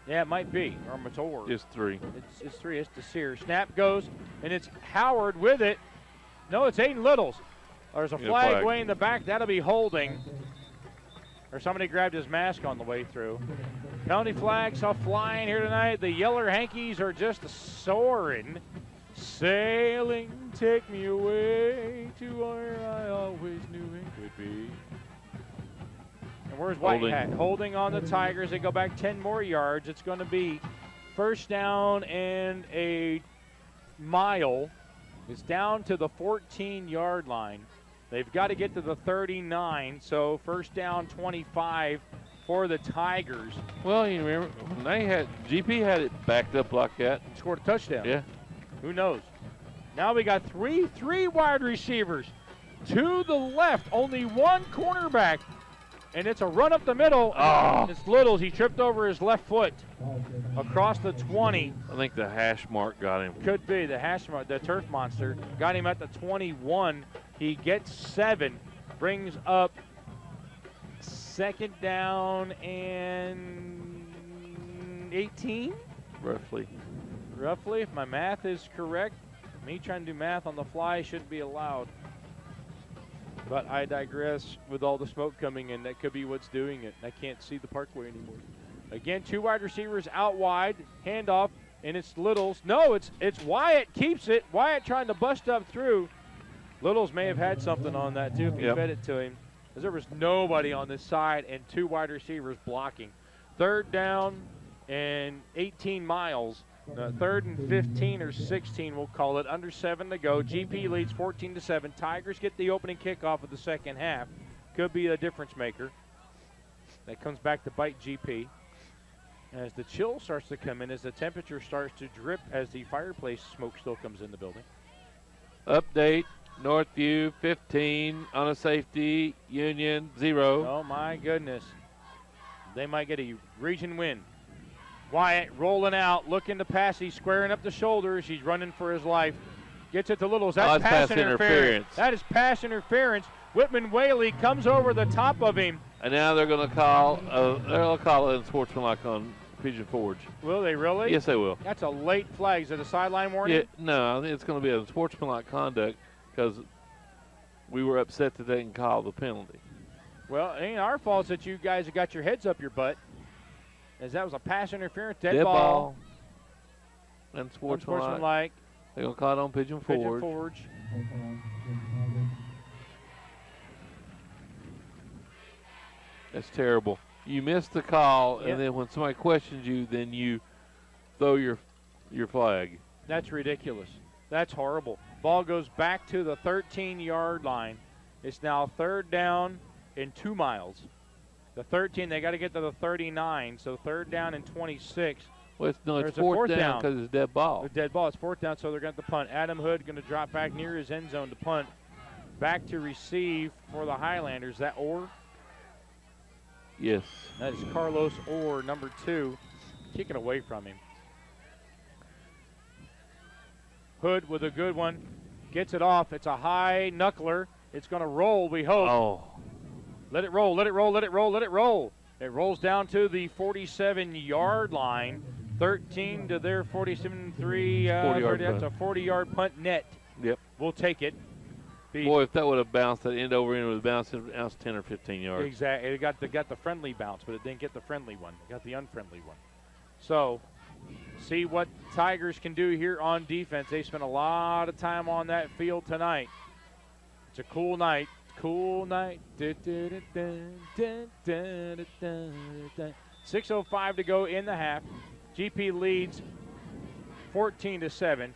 Yeah, it might be. Or Mator. Just 3. It's 3. It's Desir. Snap goes, and it's Howard with it. No, it's Aiden Littles. There's a flag way in the back. That'll be holding. Or somebody grabbed his mask on the way through. Penalty flags are flying here tonight. The Yeller Hankies are just soaring. Sailing, take me away to where I always knew it could be. And where's White Hat? Holding on the Tigers. They go back 10 more yards. It's going to be first down and a mile. It's down to the 14-yard line. They've got to get to the 39, so first down 25 for the Tigers. Well, you remember when GP had it backed up like that. Scored a touchdown. Yeah. Who knows? Now we got three wide receivers. To the left, only 1 cornerback. And it's a run up the middle. Oh. It's Littles. He tripped over his left foot across the 20. I think the hash mark got him. Could be the the turf monster. Got him at the 21. He gets 7. Brings up second down and 18? Roughly, if my math is correct. Me trying to do math on the fly shouldn't be allowed. But I digress. With all the smoke coming in, that could be what's doing it. I can't see the parkway anymore. Again, 2 wide receivers out wide. Handoff, and it's Littles. No, it's Wyatt keeps it. Wyatt trying to bust up through. Littles may have had something on that, too, if he fed it to him. Because there was nobody on this side and 2 wide receivers blocking. Third down and 18 miles. 3rd and 15 or 16, we'll call it. Under 7 to go. GP leads 14-7. Tigers get the opening kickoff of the second half. Could be a difference maker. That comes back to bite GP. As the chill starts to come in, as the temperature starts to drip, as the fireplace smoke still comes in the building. Update, Northview 15 on a safety, Union 0. Oh my goodness. They might get a region win. Wyatt rolling out, looking to pass. He's squaring up the shoulders. He's running for his life. Gets it to Littles. That's pass interference. That is pass interference. Whitman Whaley comes over the top of him. And now they're going to call it unsportsmanlike on Pigeon Forge. Will they really? Yes, they will. That's a late flag. Is it a sideline warning? Yeah, no, I think it's going to be unsportsmanlike conduct because we were upset that they didn't call the penalty. Well, it ain't our fault that you guys have got your heads up your butt. As that was a pass interference, dead ball. Unsportsmanlike. They're going to call it on Pigeon Forge. That's terrible. You missed the call, and then when somebody questions you, then you throw your flag. That's ridiculous. That's horrible. Ball goes back to the 13-yard line. It's now 3rd down and 2 miles. The 13, they got to get to the 39, so 3rd down and 26. Well, it's 4th down because it's dead ball. It's dead ball. It's 4th down, so they're going to punt. Adam Hood going to drop back near his end zone to punt. Back to receive for the Highlanders. That Orr? Yes. That is Carlos Orr, number 2, kicking away from him. Hood with a good one. Gets it off. It's a high knuckler. It's going to roll, we hope. Oh. Let it roll, let it roll, let it roll, let it roll. It rolls down to the 47-yard line. 13 to their 47-3. 40-yard That's a punt. 40-yard punt net. Yep. We'll take it. Boy, if that would have bounced, that end over end would have bounced out 10 or 15 yards. Exactly. It got the friendly bounce, but it didn't get the friendly one. It got the unfriendly one. So, see what Tigers can do here on defense. They spent a lot of time on that field tonight. It's a cool night. Cool night. 6:05 to go in the half. GP leads 14-7.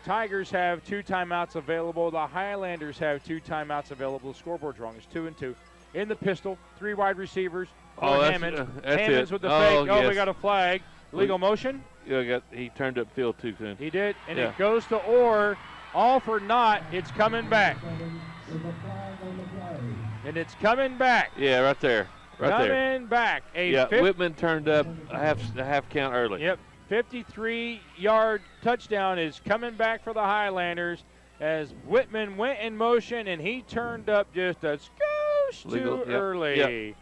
Tigers have 2 timeouts available. The Highlanders have 2 timeouts available. The scoreboard's wrong. It's 2-2. In the pistol, 3 wide receivers. Hammonds. Hammonds with the fake. Yes. We got a flag. Legal motion. Yeah, he turned up field too soon. He did, and Yeah. it goes to Orr. All for naught. It's coming back. And it's coming back. Yeah, right there. Coming back. Whitman turned up a half count early. Yep. 53-yard touchdown is coming back for the Highlanders as Whitman went in motion and he turned up just a skosh too early. Yep.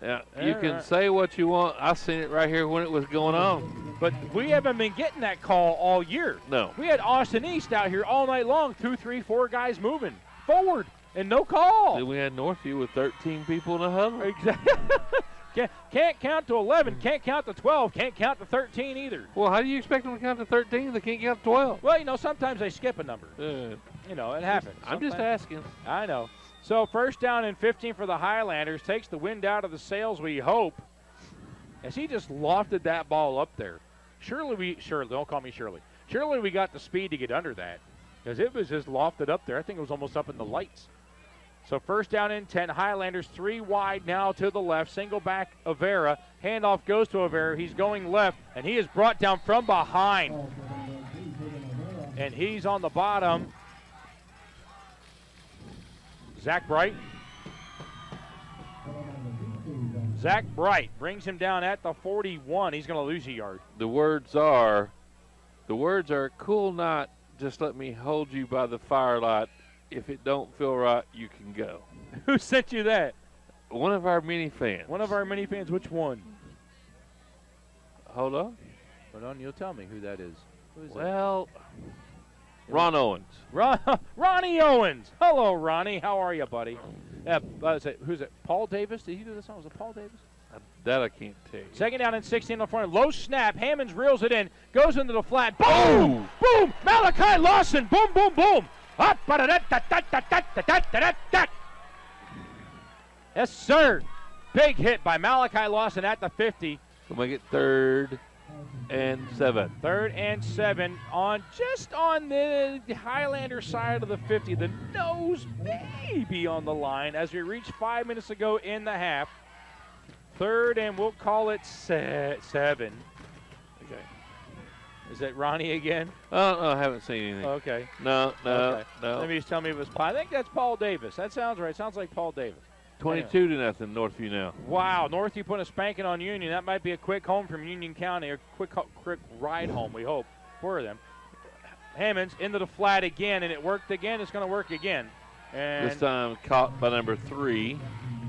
Yeah, you can say what you want. I seen it right here when it was going on. But we haven't been getting that call all year. No. We had Austin East out here all night long, 2, 3, 4 guys moving forward and no call. Then we had Northview with 13 people in a huddle. Exactly. Can't count to 11, can't count to 12, can't count to 13 either. Well, how do you expect them to count to 13 if they can't count to 12? Well, sometimes they skip a number. It happens. I'm just asking. I know. So first down and 15 for the Highlanders. Takes the wind out of the sails, we hope, as he just lofted that ball up there. Shirley, don't call me Shirley. Surely we got the speed to get under that because it was just lofted up there. I think it was almost up in the lights. So first down and 10. Highlanders 3 wide now to the left. Single back Avera. Handoff goes to Avera. He's going left, and he is brought down from behind. And he's on the bottom. Zach Bright. Zach Bright brings him down at the 41. He's going to lose a yard. The words are, cool night, just let me hold you by the firelight. If it don't feel right, you can go. Who sent you that? One of our mini fans. One of our mini fans. Which one? Hold on. Hold on. You'll tell me who that is. Who is Well, Ron Owens. Ronnie Owens. Hello, Ronnie. How are you, buddy? Who's it? Paul Davis? Did he do the song? Was it Paul Davis? That I can't tell you. Second down and 16 on the front. Low snap. Hammonds reels it in. Goes into the flat. Boom! Boom! Malachi Lawson. Boom, boom, boom. Up, yes, sir. Big hit by Malachi Lawson at the 50. We'll make it 3rd and 7. 3rd and 7 on the Highlander side of the 50. The nose may be on the line as we reach 5 minutes ago in the half. 3rd and we'll call it 7. Okay. Is that Ronnie again? Oh, I haven't seen anything. Okay. No. Let me just tell me if it was Paul. I think that's Paul Davis. That sounds right. Sounds like Paul Davis. 22 to nothing, Northview now. Wow, Northview put a spanking on Union. That might be a quick home from Union County, a quick ride home, we hope, for them. Hammonds into the flat again, and it worked again. It's going to work again. And this time caught by number 3.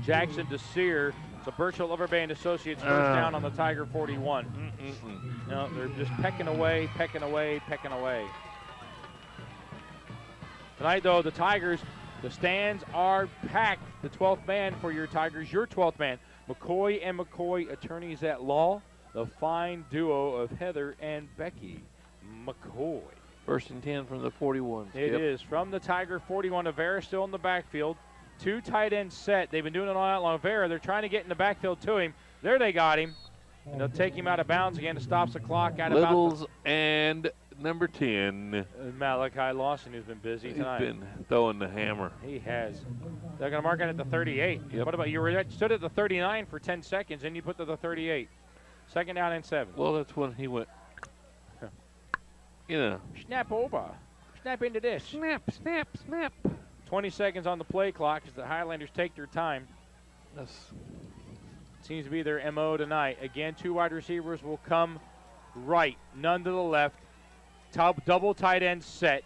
Jackson Desir. So Birchville Overbay and Associates first down on the Tiger 41. No, they're just pecking away. Tonight, though, the Tigers, the stands are packed. The 12th man for your Tigers, your 12th man. McCoy and McCoy, attorneys at law. The fine duo of Heather and Becky McCoy. 1st and 10 from the 41. It is from the Tiger 41. Avera still in the backfield. 2 tight ends set. They've been doing it all night long. Avera, they're trying to get in the backfield to him. There they got him. And they'll take him out of bounds again to stop the clock at Littles and number 10. Malachi Lawson, who's been busy tonight. He's been throwing the hammer. He has. They're going to mark it at the 38. Yep. What about you? Stood at the 39 for 10 seconds, and you put to the 38. 2nd down and 7. Well, that's when he went, Snap over. Snap into this. Snap. 20 seconds on the play clock as the Highlanders take their time. Seems to be their MO tonight. Again, 2 wide receivers will come right, none to the left. Double tight end set.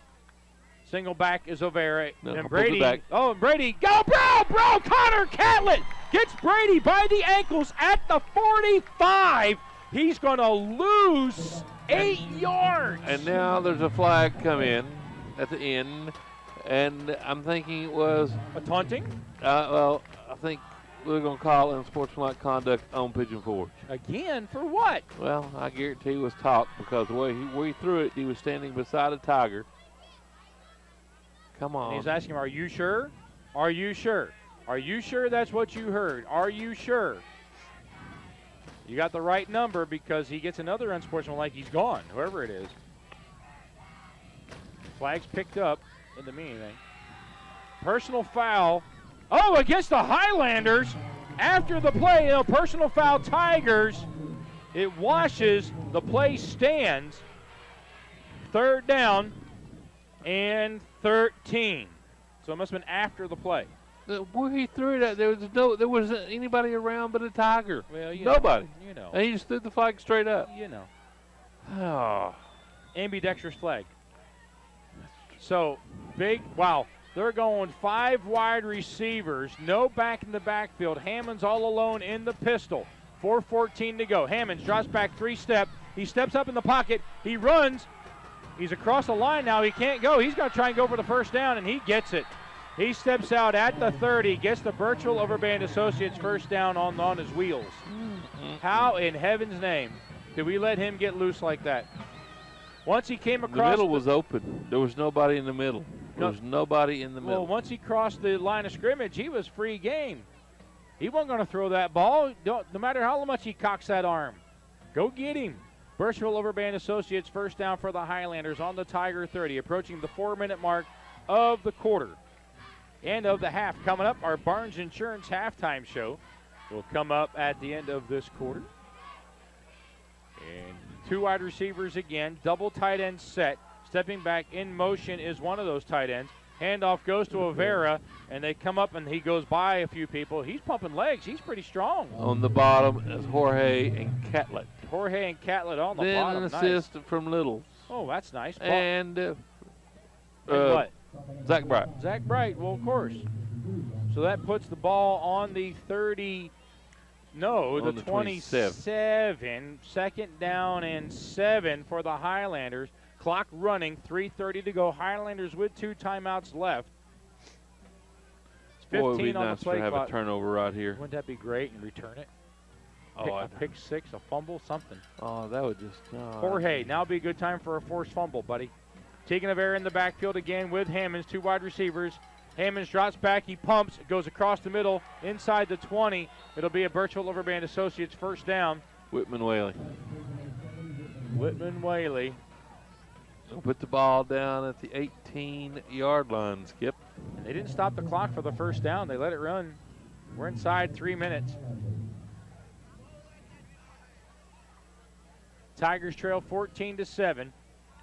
Single back is Avera. And Brady. Oh, and Brady. Go, bro! Connor Catlett gets Brady by the ankles at the 45. He's going to lose 8 yards. And now there's a flag come in at the end, and I'm thinking it was A taunting? well, I think we're going to call unsportsmanlike conduct on Pigeon Forge. Again, for what? Well, I guarantee it was talk because the way where he threw it, he was standing beside a tiger. Come on. And he's asking him, are you sure? Are you sure? Are you sure that's what you heard? Are you sure? You got the right number because he gets another unsportsmanlike. He's gone, whoever it is. Flag's picked up. Doesn't mean anything. Personal foul. Oh, against the Highlanders. After the play, personal foul Tigers. It washes. The play stands. 3rd down and 13. So it must have been after the play. Where he threw it at, there wasn't anybody around but a tiger. Well, nobody. You know. And he just threw the flag straight up. You know. Oh. Ambidextrous flag. So, big, wow. They're going 5 wide receivers, no back in the backfield. Hammonds all alone in the pistol. 4:14 to go. Hammonds drops back 3-step. He steps up in the pocket. He runs. He's across the line now. He can't go. He's going to try and go for the first down, and he gets it. He steps out at the 30, gets the Birchville Overband Associates first down on his wheels. How in heaven's name did we let him get loose like that? Once he came across the middle was open. There was nobody in the middle. There was nobody in the middle. Well, once he crossed the line of scrimmage, he was free game. He wasn't going to throw that ball, no matter how much he cocks that arm. Go get him. Birchville Overband Associates first down for the Highlanders on the Tiger 30, approaching the 4-minute mark of the quarter and of the half. Coming up, our Barnes Insurance halftime show will come up at the end of this quarter. And 2 wide receivers again, double tight end set. Stepping back in motion is one of those tight ends. Handoff goes to Avera, and they come up, and he goes by a few people. He's pumping legs. He's pretty strong. On the bottom is Jorge and Catlett. Jorge and Catlett on the then bottom. Then an assist nice. from Littles. Oh, that's nice. And what? Zach Bright. Zach Bright, well, of course. So that puts the ball on the 30. No, on the 27. 2nd down and 7 for the Highlanders. Clock running, 3:30 to go. Highlanders with 2 timeouts left. It's 15 Boy, it would be on nice the play to have clock. a turnover right here. Wouldn't that be great? And return it. A pick 6, a fumble, something. Oh, that would just. Jorge, now be a good time for a forced fumble, buddy. Tegan Avera in the backfield again with Hammonds, 2 wide receivers. Hammonds drops back, he pumps, goes across the middle, inside the 20. It'll be a Birchville Overband Associates first down. Whitman Whaley. Whitman Whaley. Put the ball down at the 18-yard line, Skip. And they didn't stop the clock for the first down. They let it run. We're inside 3 minutes. Tigers trail 14-7.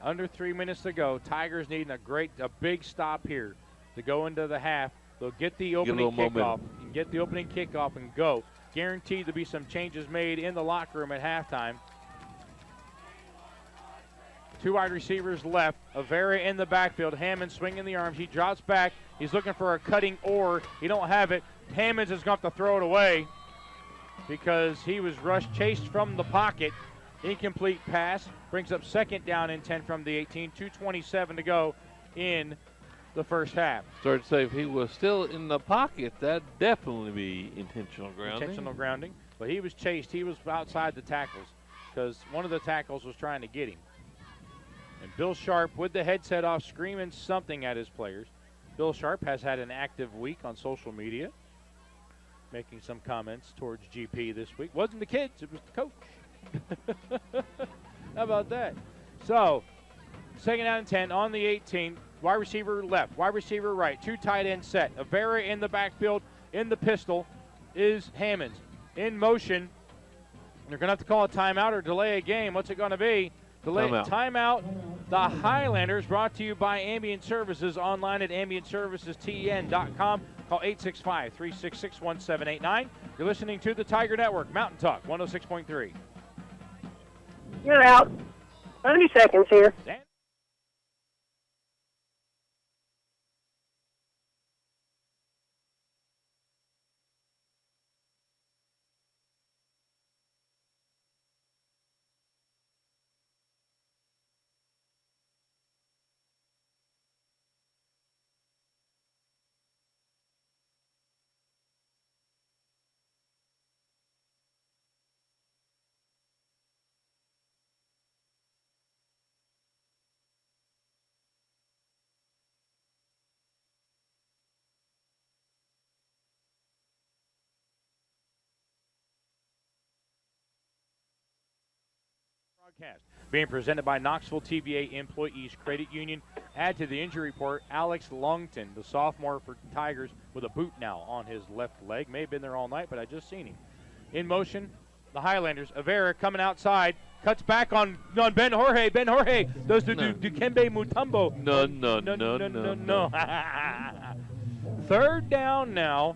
Under 3 minutes to go. Tigers needing a big stop here to go into the half. They'll get the opening kickoff. And get the opening kickoff and go. Guaranteed to be some changes made in the locker room at halftime. 2 wide receivers left. Avera in the backfield. Hammond swinging the arms. He drops back. He's looking for a cutting oar. He don't have it. Hammonds is going to have to throw it away because he was chased from the pocket. Incomplete pass. Brings up 2nd down and 10 from the 18. 2:27 to go in the first half. Started to say if he was still in the pocket, that'd definitely be intentional grounding. Intentional grounding. But he was chased. He was outside the tackles because one of the tackles was trying to get him. And Bill Sharp with the headset off screaming something at his players. Bill Sharp has had an active week on social media, making some comments towards GP this week. Wasn't the kids, it was the coach. How about that? So, 2nd down and 10 on the 18. Wide receiver left, wide receiver right. 2 tight end set. Avera in the backfield, in the pistol is Hammonds. In motion. They're going to have to call a timeout or delay a game. What's it going to be? Timeout. The Highlanders brought to you by Ambient Services, online at ambientservicestn.com. Call 865-366-1789. You're listening to the Tiger Network, Mountain Talk 106.3. You're out. 30 seconds here. broadcast. Being presented by Knoxville TVA Employees Credit Union. Add to the injury report, Alex Longton, the sophomore for Tigers, with a boot now on his left leg. May have been there all night, but I just seen him. In motion, the Highlanders. Avera coming outside, cuts back on Ben Jorge. Ben Jorge does the Dikembe Mutombo. No. Third down now,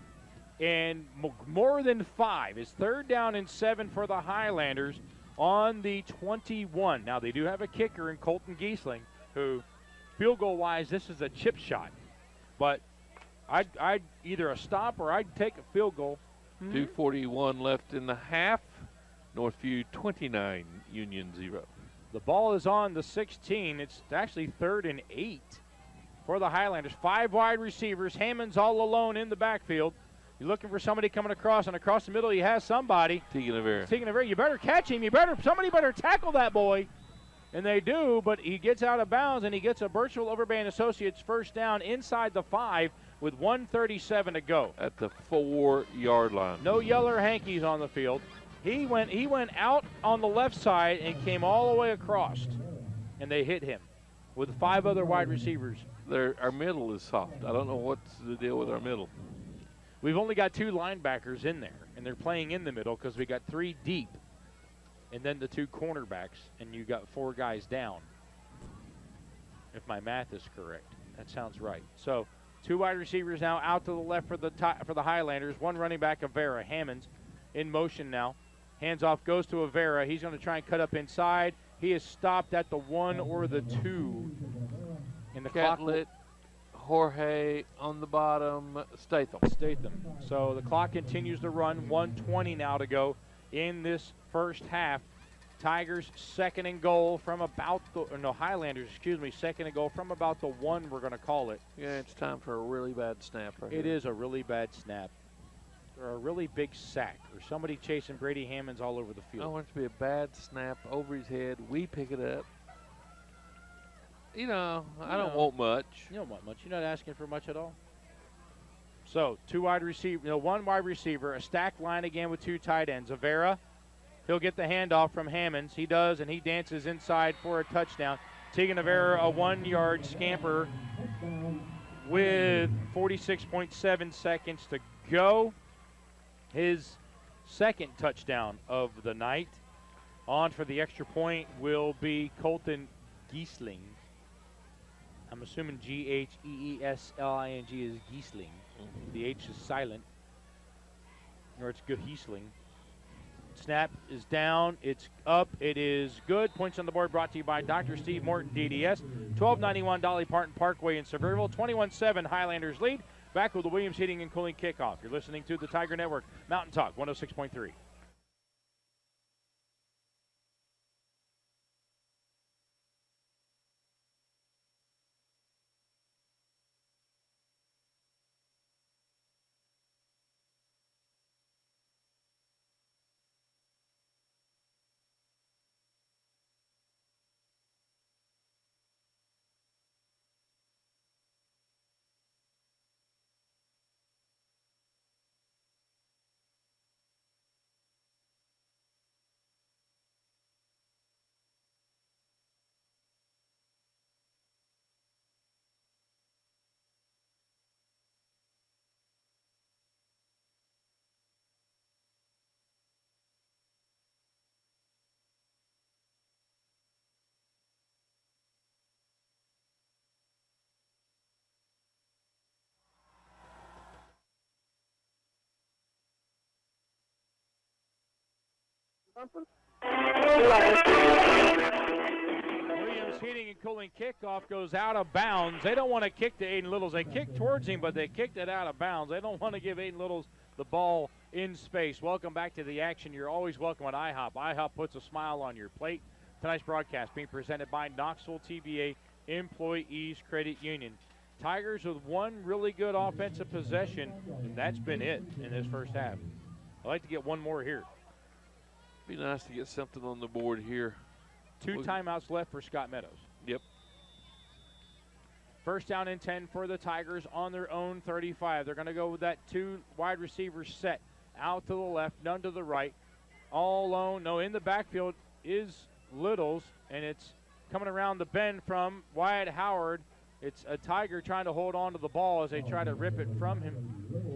and more than 5. It's 3rd down and 7 for the Highlanders on the 21. Now, they do have a kicker in Colton Giesling, who, field goal-wise, this is a chip shot. But I'd either a stop or I'd take a field goal. 2:41 left in the half. Northview 29, Union 0. The ball is on the 16. It's actually 3rd and 8 for the Highlanders. 5 wide receivers. Hammond's all alone in the backfield. You're looking for somebody coming across, and across the middle he has somebody. Tegan Avera. You better catch him. Somebody better tackle that boy. And they do, but he gets out of bounds, and he gets a Birchville Overband Associates first down inside the 5 with 1:37 to go. At the 4-yard line. No Yeller Hankies on the field. He went out on the left side and came all the way across, and they hit him with 5 other wide receivers. Our middle is soft. I don't know what's the deal with our middle. We've only got 2 linebackers in there, and they're playing in the middle because we got 3 deep, and then the 2 cornerbacks, and you got 4 guys down, if my math is correct. That sounds right. So 2 wide receivers now out to the left for the Highlanders. 1 running back, Avera. Hammonds in motion now. Hands off goes to Avera. He's going to try and cut up inside. He is stopped at the 1 or the 2. And the Catlett, Jorge on the bottom, Statham. So the clock continues to run. 1:20 now to go in this first half. Tigers second and goal from about Highlanders, second and goal from about the 1, we're going to call it. Yeah, it's time for a really bad snap right It here. is a really bad snap. Or a really big sack, or somebody chasing Brady Hammonds all over the field. I want it to be a bad snap over his head. We pick it up. I don't want much. You don't want much. You're not asking for much at all. So 1 wide receiver, a stacked line again with 2 tight ends. Avera, he'll get the handoff from Hammonds. He does, and he dances inside for a touchdown. Tegan Avera, a 1-yard scamper with 46.7 seconds to go. His second touchdown of the night. On for the extra point will be Colton Giesling. I'm assuming Gheesling is Giesling. The H is silent. Or it's Giesling. Snap is down. It's up. It is good. Points on the board brought to you by Dr. Steve Morton, DDS. 1291 Dolly Parton Parkway in Sevierville. 21-7 Highlanders lead. Back with the Williams Heating and Cooling kickoff. You're listening to the Tiger Network. Mountain Talk 106.3. Williams Heating and Cooling kickoff goes out of bounds. They don't want to kick to Aiden Littles. They kicked towards him, but they kicked it out of bounds. They don't want to give Aiden Littles the ball in space. Welcome back to the action. You're always welcome at IHOP. IHOP puts a smile on your plate. Tonight's broadcast being presented by Knoxville TVA Employees Credit Union. Tigers with 1 really good offensive possession, and that's been it in this first half. I'd like to get 1 more here. Be nice to get something on the board here. 2 timeouts left for Scott Meadows. Yep. First down and 10 for the Tigers on their own 35. They're going to go with that 2 wide receivers set. Out to the left, none to the right. All alone. No, in the backfield is Littles, and it's coming around the bend from Wyatt Howard. It's a Tiger trying to hold on to the ball as they try to rip it from him.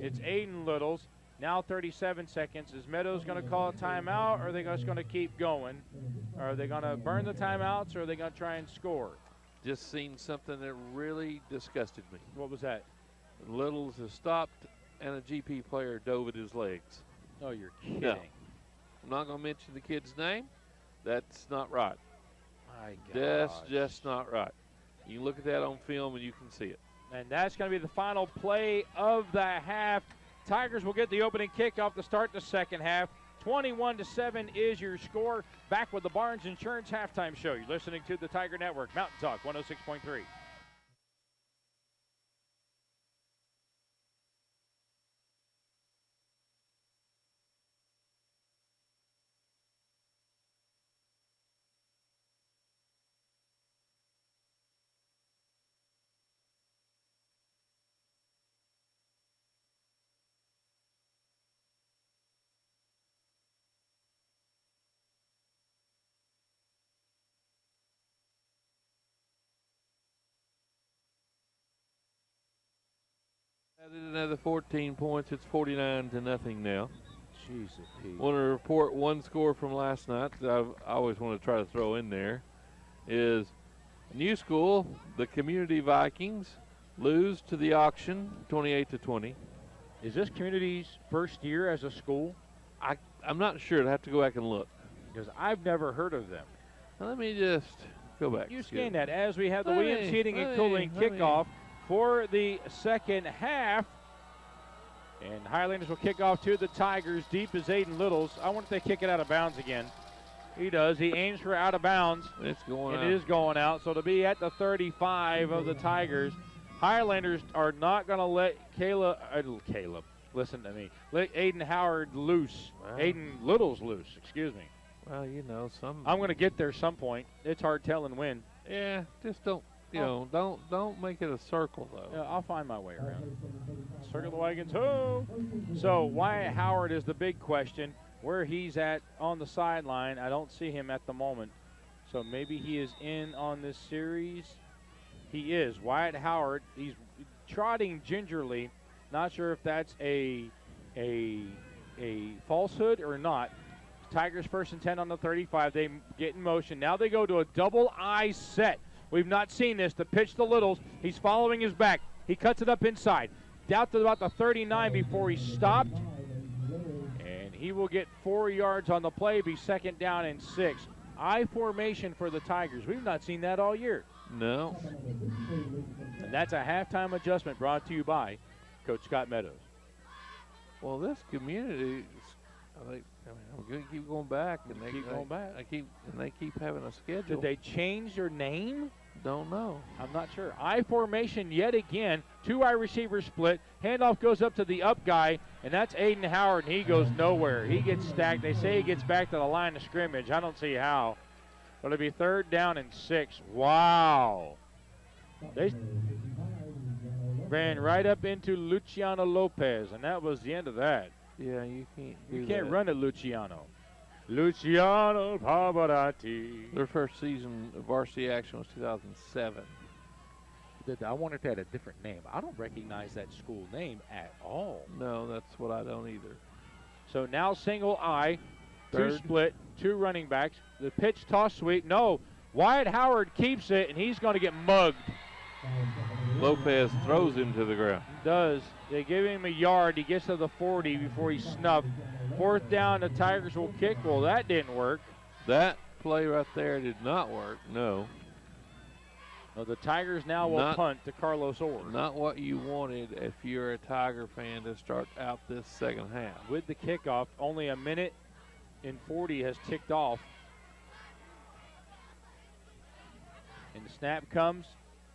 It's Aiden Littles. Now 37 seconds. Is Meadows going to call a timeout, or are they just going to keep going? Are they going to burn the timeouts, or are they going to try and score? Just seen something that really disgusted me. What was that? Littles has stopped, and a GP player dove at his legs. Oh, you're kidding. No. I'm not going to mention the kid's name. That's not right. My gosh. That's just not right. You can look at that on film and you can see it. And that's going to be the final play of the half. Tigers will get the opening kickoff to start the second half. 21-7 is your score. Back with the Barnes Insurance Halftime Show. You're listening to the Tiger Network, Mountain Talk 106.3. Added another 14 points. It's 49-0 now. Jesus, Pete. Want to report one score from last night that I always want to try to throw in there is New School, the Community Vikings, lose to the Auction 28-20. Is this Community's first year as a school? I'm not sure. I'd have to go back and look. Because I've never heard of them. Now, let me just go back. You scan that as we have the Let Williams me- Heating and let Cooling me- let me- kickoff for the second half. And Highlanders will kick off to the Tigers. Deep is Aiden Littles. I wonder if they kick it out of bounds again. He does. He aims for out of bounds. It's going And out. it is going out. So to be at the 35 of the Tigers, Highlanders are not going to let Caleb, listen to me, let Aiden Howard loose. Wow. Aiden Littles loose, excuse me. Well, you know, some. I'm going to get there some point. It's hard telling when. Yeah, just don't. Don't make it a circle though. Yeah, I'll find my way around. Circle the wagons home. So Wyatt Howard is the big question. Where he's at on the sideline, I don't see him at the moment. So maybe he is in on this series. He is. Wyatt Howard, he's trotting gingerly. Not sure if that's a falsehood or not. Tigers first and 10 on the 35. They get in motion. Now they go to a double I set. We've not seen this. The pitch to Littles. He's following his back. He cuts it up inside. Down to about the 39 before he stopped. And he will get 4 yards on the play, be second down and 6. I formation for the Tigers. We've not seen that all year. No. And that's a halftime adjustment brought to you by Coach Scott Meadows. Well, this community, I'm going to keep going back, and they Keep going back. They keep having a schedule. Did they change their name? Don't know. I'm not sure. I formation yet again. 2 wide receivers split. Handoff goes up to the up guy, and that's Aiden Howard, and he goes nowhere. He gets stacked. They say he gets back to the line of scrimmage. I don't see how. But it'll be third down and 6. Wow. They ran right up into Luciano Lopez, and that was the end of that. Yeah, you can't do You can't that. run at Luciano. Luciano Pavarotti. Their first season of varsity action was 2007. I wonder if they had a different name. I don't recognize that school name at all. No, that's what I don't either. So now single I, Third. 2 split, 2 running backs. The pitch toss sweep. No, Wyatt Howard keeps it, and he's going to get mugged. Lopez throws him to the ground. Does. They give him a yard. He gets to the 40 before he's snuffed. 4th down, the Tigers will kick. Well, that didn't work. That play right there did not work. No. No, the Tigers now will punt to Carlos Orr. Not what you wanted if you're a Tiger fan to start out this second half. With the kickoff, only a minute and 40 has ticked off. And the snap comes.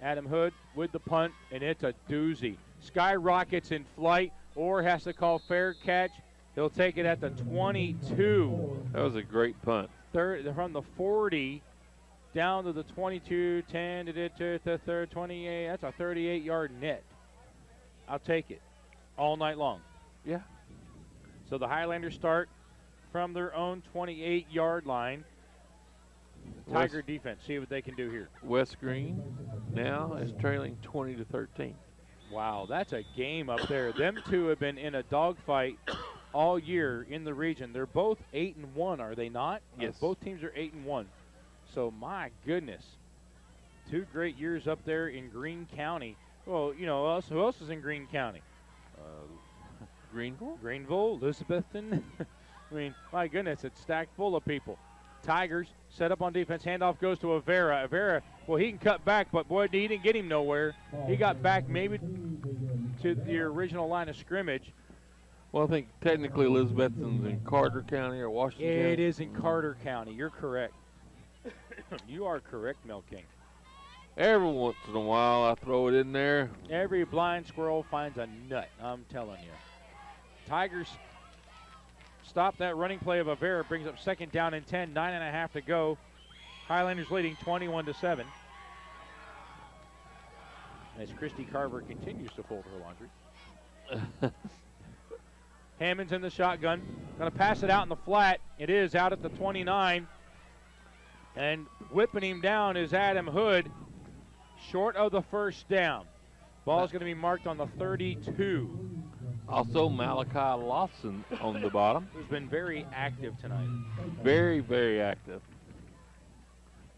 Adam Hood with the punt, and it's a doozy. Skyrockets in flight. Orr has to call fair catch. He'll take it at the 22. That was a great punt. From the 40 down to the 22, 10 to the third, 28. That's a 38-yard net. I'll take it all night long. Yeah. So the Highlanders start from their own 28-yard line. Tiger defense. See what they can do here. West Green now is trailing 20-13. Wow, that's a game up there. Them two have been in a dogfight all year in the region. They're both 8-1, are they not? Yes. Both teams are 8-1. So my goodness, 2 great years up there in Greene County. Well, you know, who else is in Greene County? Greenville, Elizabethton. I mean, my goodness, it's stacked full of people. Tigers set up on defense. Handoff goes to Avera. Avera, well, he can cut back, but boy, he didn't get him nowhere. He got back maybe to the original line of scrimmage. Well, I think technically Elizabethton's in Carter County or Washington County. It is in Carter County. You're correct. You are correct, Mel King. Every once in a while, I throw it in there. Every blind squirrel finds a nut, I'm telling you. Tigers stop that running play of Avera, brings up 2nd down and 10, 9.5 to go. Highlanders leading 21-7. As Christy Carver continues to fold her laundry. Hammond's in the shotgun. Going to pass it out in the flat. It is out at the 29. And whipping him down is Adam Hood, short of the 1st down. Ball's going to be marked on the 32. Also, Malachi Lawson on the bottom. Who's been very active tonight. Very, very active.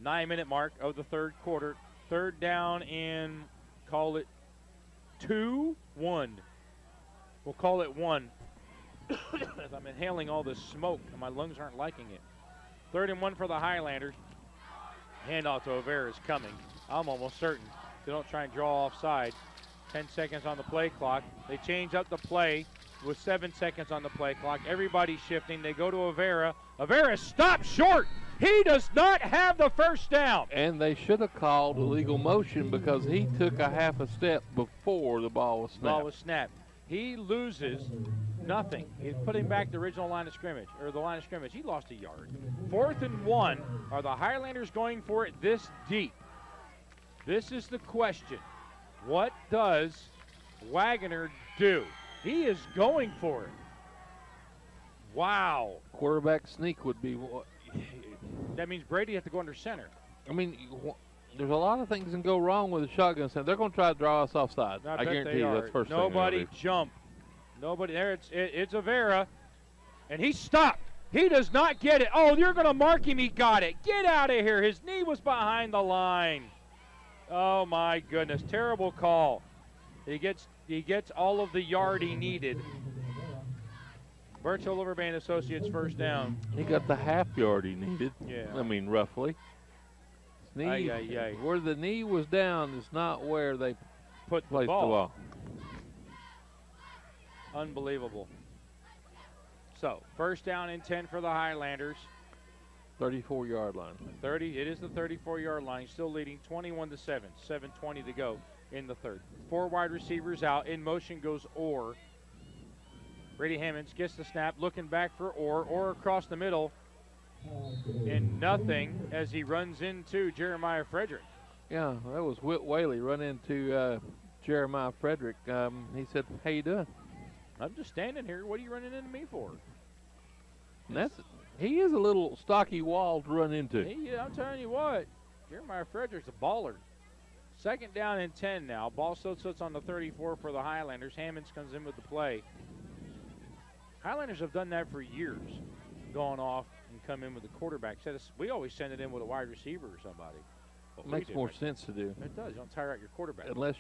9-minute mark of the 3rd quarter. 3rd down and call it 2-1. We'll call it 1. As I'm inhaling all this smoke and my lungs aren't liking it. 3rd and 1 for the Highlanders. Handoff to Avera is coming. I'm almost certain they don't try and draw offside. 10 seconds on the play clock. They change up the play with 7 seconds on the play clock. Everybody's shifting. They go to Avera. Avera stopped short. He does not have the 1st down. And they should have called illegal motion because he took a half a step before the ball was snapped. Ball was snapped. He loses nothing. He's putting back the original line of scrimmage, or the line of scrimmage. He lost a yard. 4th and 1. Are the Highlanders going for it this deep? This is the question. What does Wagoner do? He is going for it. Wow. Quarterback sneak would be what? That means Brady has to go under center. I mean, there's a lot of things that can go wrong with the shotgun center. They're going to try to draw us offside. I guarantee you that's first Nobody thing. jump. Nobody there. It's Avera, and he stopped. He does not get it. Oh, you're going to mark him. He got it. Get out of here. His knee was behind the line. Oh my goodness! Terrible call. He gets all of the yard he needed. Birch Hill Overband Associates 1st down. He got the half yard he needed. Yeah. I mean, roughly. His knee, where the knee was down is not where they put placed the ball. Unbelievable. So, 1st down and 10 for the Highlanders. 34-yard line. It is the 34-yard line. Still leading 21-7. 7:20 to go in the 3rd. 4 wide receivers out. In motion goes Orr. Brady Hammonds gets the snap, looking back for Orr. Orr across the middle. And nothing as he runs into Jeremiah Frederick. Yeah, that was Whit Whaley run into Jeremiah Frederick. He said, "How you doing?" I'm just standing here. What are you running into me for? And he is a little stocky wall to run into. I'm telling you what, Jeremiah Frederick's a baller. 2nd down and 10 now. Ball still sits on the 34 for the Highlanders. Hammonds comes in with the play. Highlanders have done that for years, gone off and come in with the quarterback. We always send it in with a wide receiver or somebody. It makes more sense to do. It does. You don't tire out your quarterback. Unless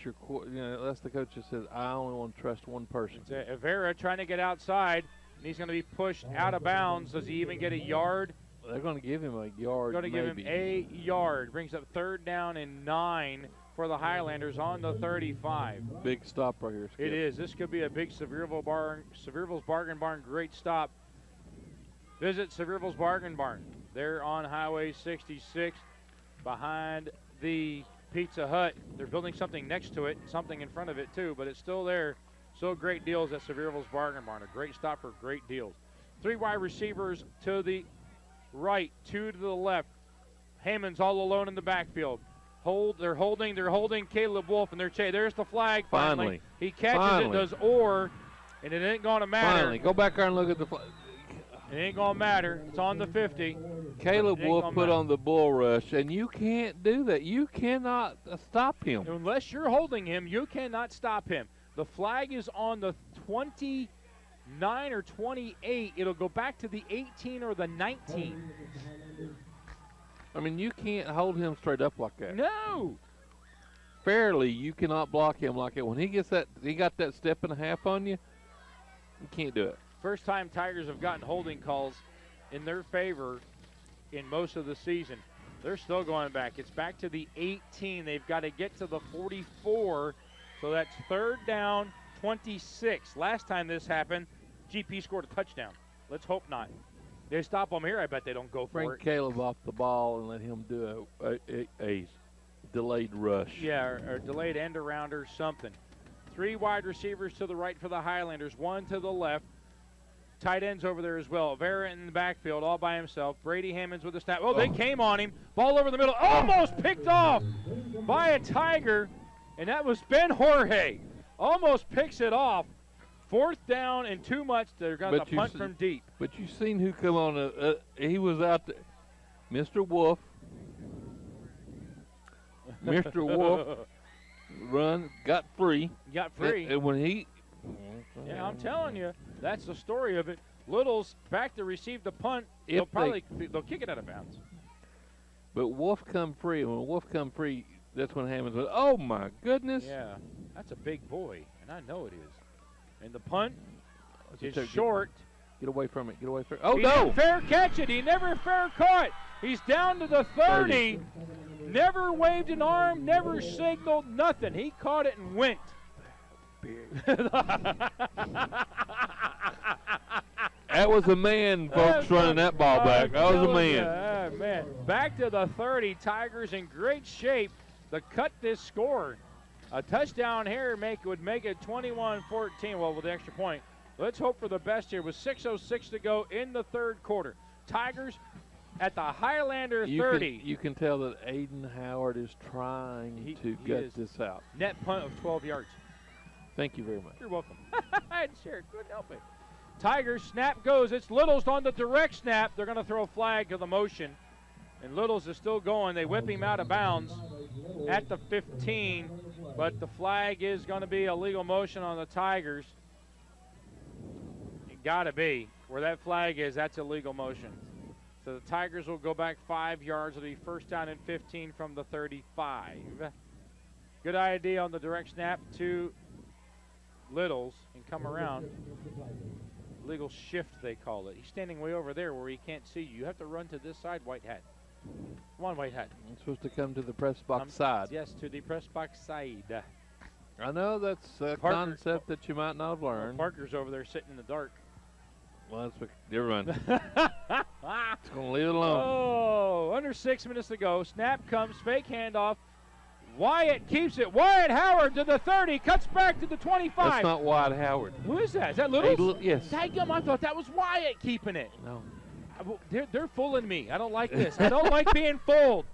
the coach just says, "I only want to trust one person." Avera trying to get outside, and he's going to be pushed out of bounds. Does he even get a yard? They're going to give him a yard. Going to give him a yard. Brings up 3rd down and 9 for the Highlanders on the 35. Big stop right here, Skip. It is. This could be a big Sevierville's Bargain Barn. Great stop. Visit Sevierville's Bargain Barn. They're on Highway 66 behind the Pizza Hut. They're building something next to it, something in front of it too, but it's still there. So great deals at Sevierville's Bargain Barn. A great stop for great deals. 3 wide receivers to the right, 2 to the left. Hammonds all alone in the backfield. They're holding Caleb Wolf, and there's the flag finally. He catches it, does Orr, and it ain't going to matter. Finally, go back there and look at the flag. It ain't going to matter. It's on the 50. Caleb It ain't Wolf gonna put matter. on the bull rush, and you can't do that. You cannot stop him. Unless you're holding him, you cannot stop him. The flag is on the 29 or 28. It'll go back to the 18 or the 19. I mean, you can't hold him straight up like that. No. Fairly, you cannot block him like that. When he gets that, he got that step and a half on you, you can't do it. First time Tigers have gotten holding calls in their favor in most of the season. They're still going back. It's back to the 18. They've got to get to the 44. So that's 3rd down, 26. Last time this happened, GP scored a touchdown. Let's hope not. They stop them here, I bet they don't go for Bring it. Caleb off the ball and let him do a delayed rush. Yeah, or delayed end around or something. 3 wide receivers to the right for the Highlanders, 1 to the left. Tight ends over there as well. Vera in the backfield all by himself. Brady Hammonds with the snap. Oh, they came on him. Ball over the middle. Almost picked off by a Tiger, and that was Ben Jorge. Almost picks it off. 4th down and too much. They're going to punt from deep. But you seen who come on. He was out there. Mr. Wolf. Mr. Wolf got free. Got free. And when he. Yeah, I'm telling you, that's the story of it. Little's back to receive the punt. They'll kick it out of bounds. But Wolf come free. And when Wolf come free, that's when Hammonds went, oh, my goodness. Yeah, that's a big boy, and I know it is. And the punt is Get- short. Get away from it. Get away from it. Oh, He no. didn't fair catch it. He never fair caught. He's down to the 30. Never waved an arm, never signaled, nothing. He caught it and went. That was a man, folks, running that ball back. That was a man. Man. Back to the 30. Tigers in great shape to cut this score. A touchdown here would make it 21-14. Well, with the extra point. Let's hope for the best here with 6:06 to go in the 3rd quarter. Tigers at the Highlander 30. You can tell that Aiden Howard is trying to gut this out. Net punt of 12 yards. Thank you very much. You're welcome. I had shared. Couldn't help it. Tigers snap goes. It's Littles on the direct snap. They're going to throw a flag to the motion. And Littles is still going. They whip him out of bounds at the 15. But the flag is going to be a legal motion on the Tigers. It got to be. Where that flag is, that's a legal motion. So the Tigers will go back 5 yards. It'll be 1st down and 15 from the 35. Good idea on the direct snap to Littles and come around. Legal shift, they call it. He's standing way over there where he can't see you. You have to run to this side, White Hat. Come on, White Hat. I'm supposed to come to the press box side. Yes, to the press box side. I know that's a Parker- concept that you might not have learned. Parker's over there sitting in the dark. Well, that's what, never mind. Just going to leave it alone. Oh, under 6 minutes to go. Snap comes, fake handoff. Wyatt keeps it. Wyatt Howard to the 30, cuts back to the 25. That's not Wyatt Howard. Who is that? Is that Littles? Yes. Dadgum, I thought that was Wyatt keeping it. No. They're fooling me. I don't like this. I don't like being fooled.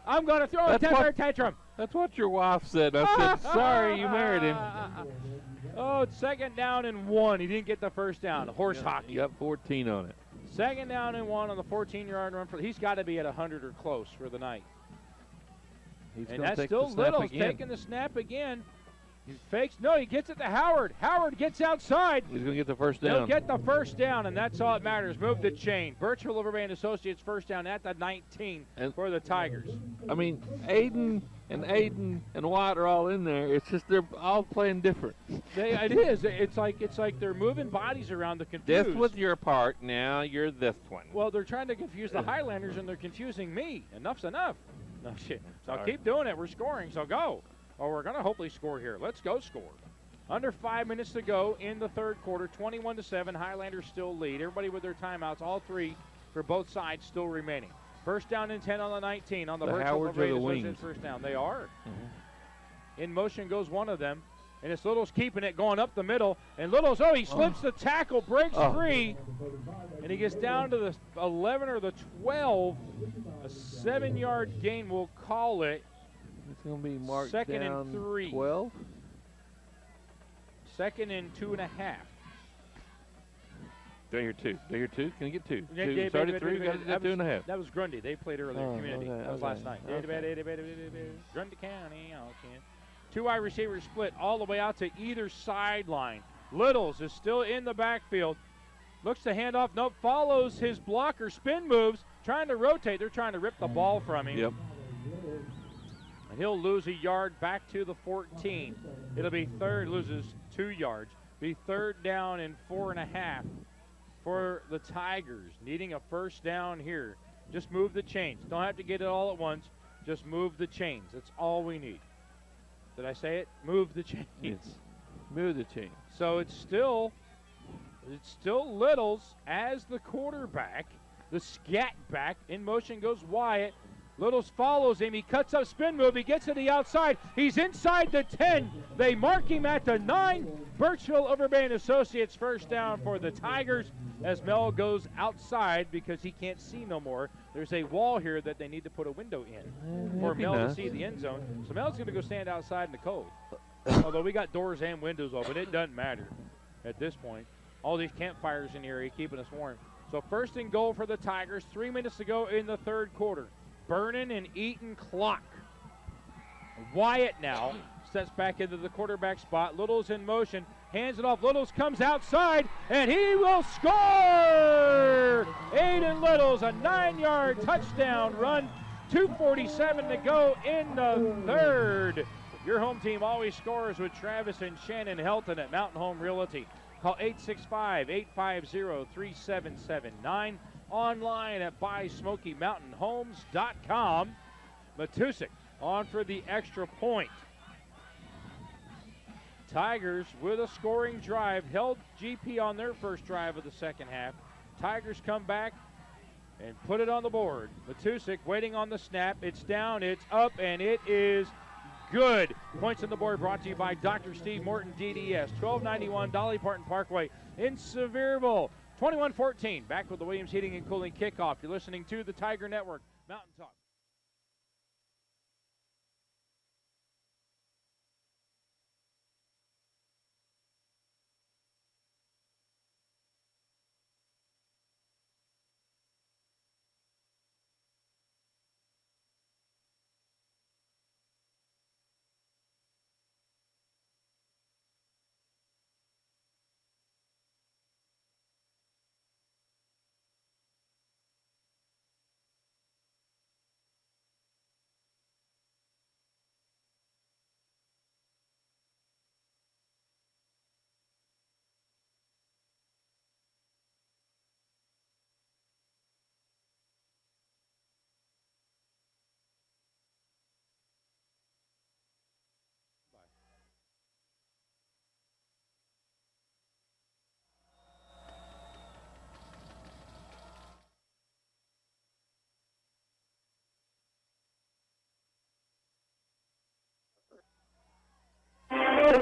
I'm going to throw a temper tantrum. That's what your wife said. I said, sorry, you married him. Oh, it's 2nd down and 1. He didn't get the 1st down. Horse hockey. You got 14 on it. 2nd down and 1 on the 14-yard run. He's got to be at 100 or close for the night. He's And gonna that's take still the snap Littles again. taking the snap again. He fakes. No, he gets it to Howard. Howard gets outside. He's going to get the 1st down. He'll get the 1st down, and that's all that matters. Move the chain. Birchville Overband Associates 1st down at the 19 for the Tigers. I mean, Aiden and Wyatt are all in there. It's just they're all playing different. It is. It's like they're moving bodies around to confuse. This was your part. Now you're this one. Well, they're trying to confuse the Highlanders, and they're confusing me. Enough's enough. No shit. So Sorry. keep doing it. We're scoring, so go. Or we're going to hopefully score here. Let's go score. Under 5 minutes to go in the 3rd quarter. 21-7. Highlanders still lead. Everybody with their timeouts. All 3 for both sides still remaining. 1st down and 10 on the 19 on the Birchville Howards are the Overband wings. Associates 1st down. They are. In motion goes one of them. And it's Littles keeping it going up the middle. And Littles, he slips the tackle, breaks free. And he gets down to the 11 or the 12. A 7-yard gain, we'll call it. It's going to be marked 2nd down and 3. 12. 2nd and 2.5. Do I hear 2? Do I hear 2? Can you get 2? Yeah, 2. yeah, Started yeah, 3. yeah, Got 2.5. That was Grundy. They played earlier. Oh, Community. okay, That was okay, last night. okay. Grundy County. Okay. 2 wide receivers split all the way out to either sideline. Littles is still in the backfield. Looks to hand off. Nope. Follows his blocker. Spin moves. Trying to rotate. They're trying to rip the ball from him. Yep. And he'll lose a yard back to the 14. It'll be third. Loses 2 yards. Be third down and 4.5 for the Tigers. Needing a first down here. Just move the chains. Don't have to get it all at once. Just move the chains. That's all we need. Did I say it? Move the chains. Yes. Move the chain. So it's still Littles as the quarterback. The scat back. In motion goes Wyatt. Littles follows him. He cuts up, spin move. He gets to the outside. He's inside the 10. They mark him at the 9. Birchville Overbay and Associates first down for the Tigers as Mel goes outside because he can't see no more. There's a wall here that they need to put a window in for Mel to see the end zone. So Mel's going to go stand outside in the cold. Although we got doors and windows open, it doesn't matter at this point. All these campfires in the area keeping us warm. So first and goal for the Tigers. 3 minutes to go in the third quarter. Burning and eating clock. Wyatt now steps back into the quarterback spot. Littles in motion. Hands it off. Littles comes outside, and he will score! Aiden Littles, a 9-yard touchdown run. 2:47 to go in the third. Your home team always scores with Travis and Shannon Helton at Mountain Home Realty. Call 865-850-3779. Online at BuySmokyMountainHomes.com. Matusik on for the extra point. Tigers with a scoring drive. Held GP on their first drive of the second half. Tigers come back and put it on the board. Matusik waiting on the snap. It's down, it's up, and it is good. Points on the board brought to you by Dr. Steve Morton, DDS. 1291 Dolly Parton Parkway in Sevierville. 21-14. Back with the Williams Heating and Cooling kickoff. You're listening to the Tiger Network. Mountain Talk. Welcome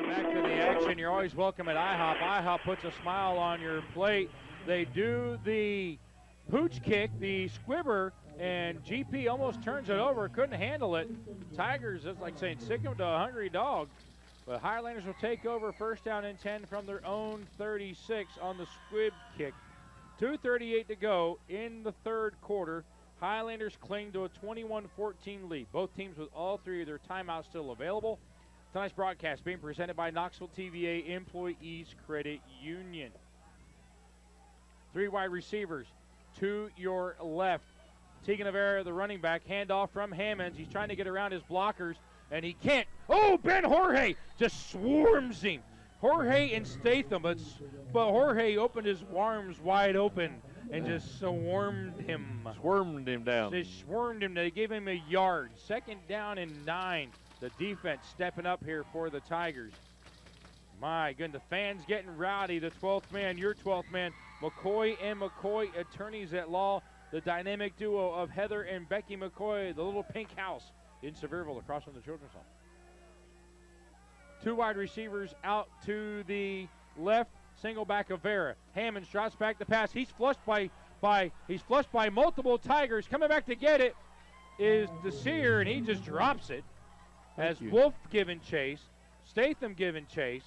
back to the action. You're always welcome at IHOP. IHOP puts a smile on your plate. They do the pooch kick, the squibber, and GP almost turns it over. Couldn't handle it. Tigers, it's like saying sick him to a hungry dog. But Highlanders will take over first down and 10 from their own 36 on the squib kick. 2:38 to go in the third quarter. Highlanders cling to a 21-14 lead. Both teams with all three of their timeouts still available. Tonight's broadcast being presented by Knoxville TVA Employees Credit Union. 3 wide receivers to your left. Tegan Avera, the running back, handoff from Hammonds. He's trying to get around his blockers, and he can't. Oh, Ben Jorge just swarms him. Jorge and Statham, but Jorge opened his arms wide open and just swarmed him. Swarmed him down. They swarmed him. They gave him a yard. Second down and 9. The defense stepping up here for the Tigers. My goodness, the fans getting rowdy. The 12th man, your 12th man, McCoy and McCoy, attorneys at law. The dynamic duo of Heather and Becky McCoy, the little pink house in Sevierville across from the Children's Home. 2 wide receivers out to the left. Single back of Vera. Hammonds drops back the pass. He's flushed by multiple Tigers. Coming back to get it is Desir, and he just drops it. As Wolf giving chase, Statham giving chase.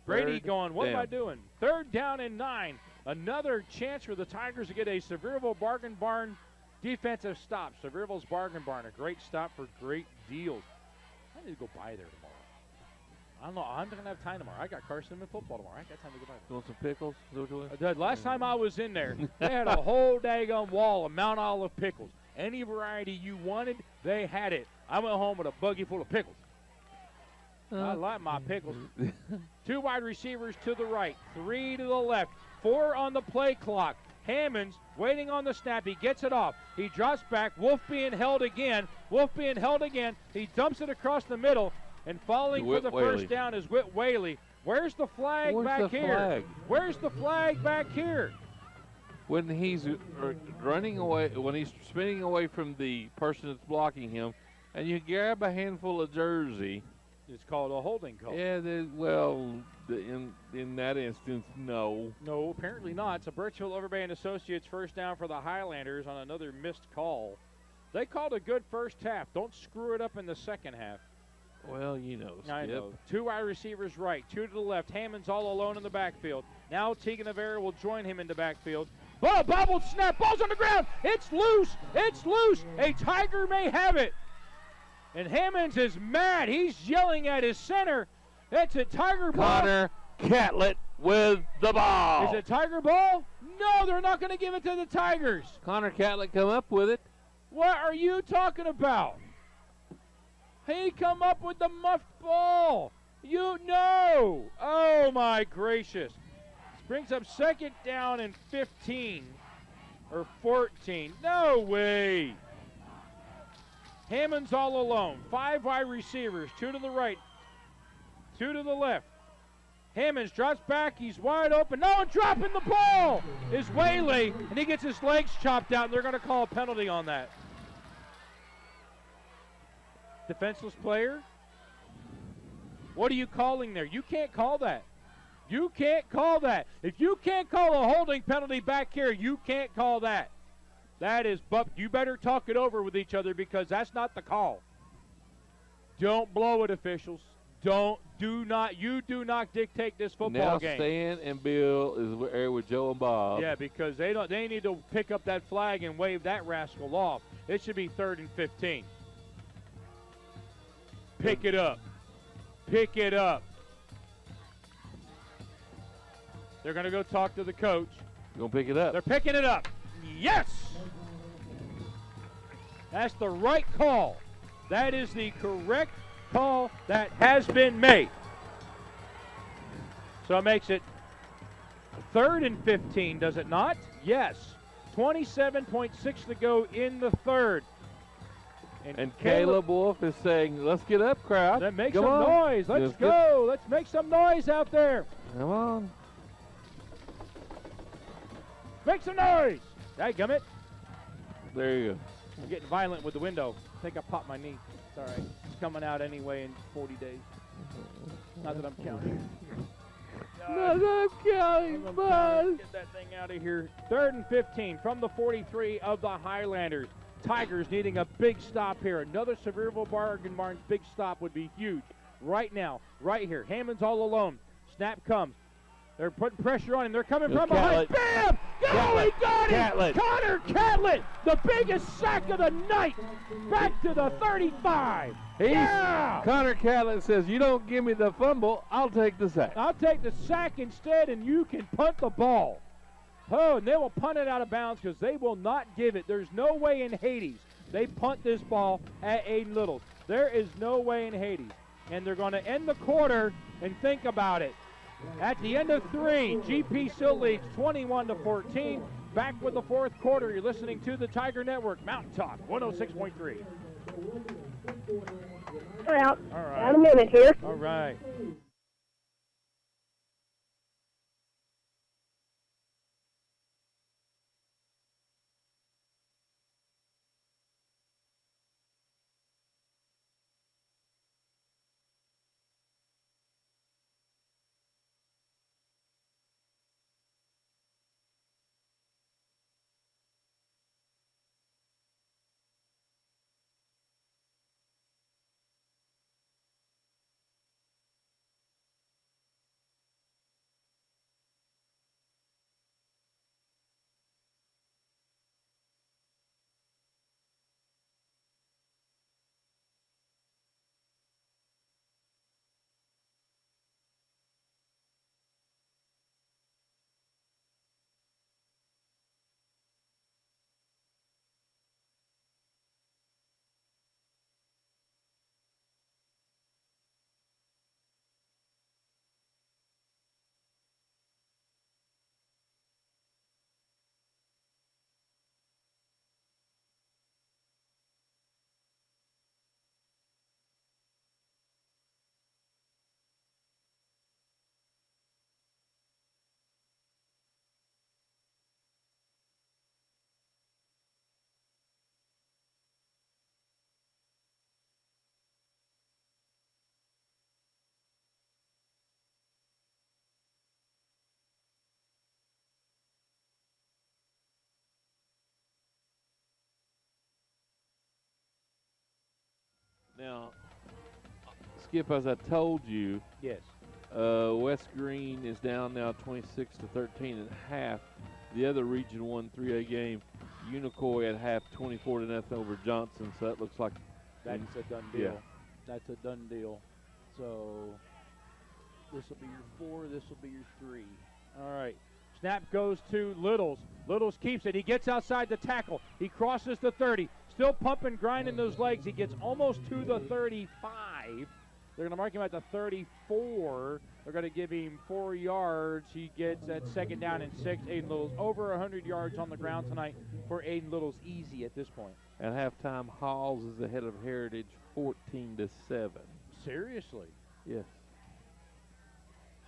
Grady Third going, what am I down. doing? 3rd down and 9. Another chance for the Tigers to get a Sevierville Bargain Barn defensive stop. Sevierville's Bargain Barn, a great stop for great deals. I need to go by there tomorrow. I don't know. I'm not going to have time tomorrow. I got Carson in football tomorrow. I ain't got time to go by there. You want some pickles? Is that what you want? Last time I was in there, they had a whole daggone wall of Mount Olive pickles. Any variety you wanted, they had it. I went home with a buggy full of pickles. I like my pickles. 2 wide receivers to the right, 3 to the left, 4 on the play clock. Hammonds waiting on the snap. He gets it off. He drops back. Wolf being held again. He dumps it across the middle, and falling for the Whaley. first down is Whit Whaley. Where's the flag back here? Flag? Where's the flag back here? When he's running away, when he's spinning away from the person that's blocking him, and you grab a handful of jersey. It's called a holding call. Yeah, in that instance, no. No, apparently not. It's a Birchville Overbay and Associates first down for the Highlanders on another missed call. They called a good first half. Don't screw it up in the second half. Well, you know, Skip. I know. 2 wide receivers right, 2 to the left. Hammond's all alone in the backfield. Now Tegan Avera will join him in the backfield. Ball, bobbled snap, ball's on the ground. It's loose. A Tiger may have it. And Hammonds is mad. He's yelling at his center. It's a Tiger ball. Connor Catlett with the ball. Is it Tiger ball? No, they're not going to give it to the Tigers. Connor Catlett come up with it. What are you talking about? He come up with the muffed ball. You know. Oh, my gracious. This brings up 2nd down and 15 or 14. No way. Hammond's all alone. 5 wide receivers, 2 to the right, 2 to the left. Hammonds drops back. He's wide open. No, dropping the ball is Whaley, and he gets his legs chopped out, and they're going to call a penalty on that. Defenseless player? What are you calling there? You can't call that. You can't call that. If you can't call a holding penalty back here, you can't call that. That is, but you better talk it over with each other because that's not the call. Don't blow it, officials. You do not dictate this football game. Now Stan and Bill is there with Joe and Bob. Yeah, because they need to pick up that flag and wave that rascal off. It should be 3rd and 15. Pick it up. Pick it up. They're going to go talk to the coach. You gonna pick it up? They're picking it up. Yes! That's the right call. That is the correct call that has been made. So it makes it 3rd and 15, does it not? Yes. 27.6 to go in the 3rd. And Caleb Wolf is saying, let's get up, crowd. Then make Come some on. noise. Let's go. Let's make some noise out there. Come on. Make some noise. Dadgummit. There you go. I'm getting violent with the window. I think I popped my knee. It's all right. It's coming out anyway in 40 days. Not that I'm counting. I'm counting, bud. Get that thing out of here. 3rd and 15 from the 43 of the Highlanders. Tigers needing a big stop here. Another Sevierville Bargain Barn's big stop would be huge. Right now, right here. Hammond's all alone. Snap comes. They're putting pressure on him. They're coming from behind. Bam! Oh, he got it! Connor Catlett, the biggest sack of the night. Back to the 35. Yeah! Connor Catlett says, you don't give me the fumble, I'll take the sack. I'll take the sack instead, and you can punt the ball. Oh, and they will punt it out of bounds because they will not give it. There's no way in Hades they punt this ball at Aiden Littles. There is no way in Hades. And they're going to end the quarter and think about it. At the end of 3, GP still leads 21-14. Back with the 4th quarter. You're listening to the Tiger Network, Mountain Talk 106.3. We're out. All right. About a minute here. All right. Now, Skip, as I told you, Yes. West Green is down now 26 to 13 at half. The other Region 1 3A game, Unicoi at half 24 to nothing over Johnson. So that looks like That's a done deal. Yeah. That's a done deal. So this will be your 4. This will be your 3. All right. Snap goes to Littles. Littles keeps it. He gets outside the tackle. He crosses the 30. Still pumping, grinding those legs. He gets almost to the 35. They're going to mark him at the 34. They're going to give him 4 yards. He gets that second down and 6. Aiden Littles over 100 yards on the ground tonight for Aiden Littles, easy at this point. at halftime. Halls is ahead of Heritage 14 to 7. Seriously. Yes.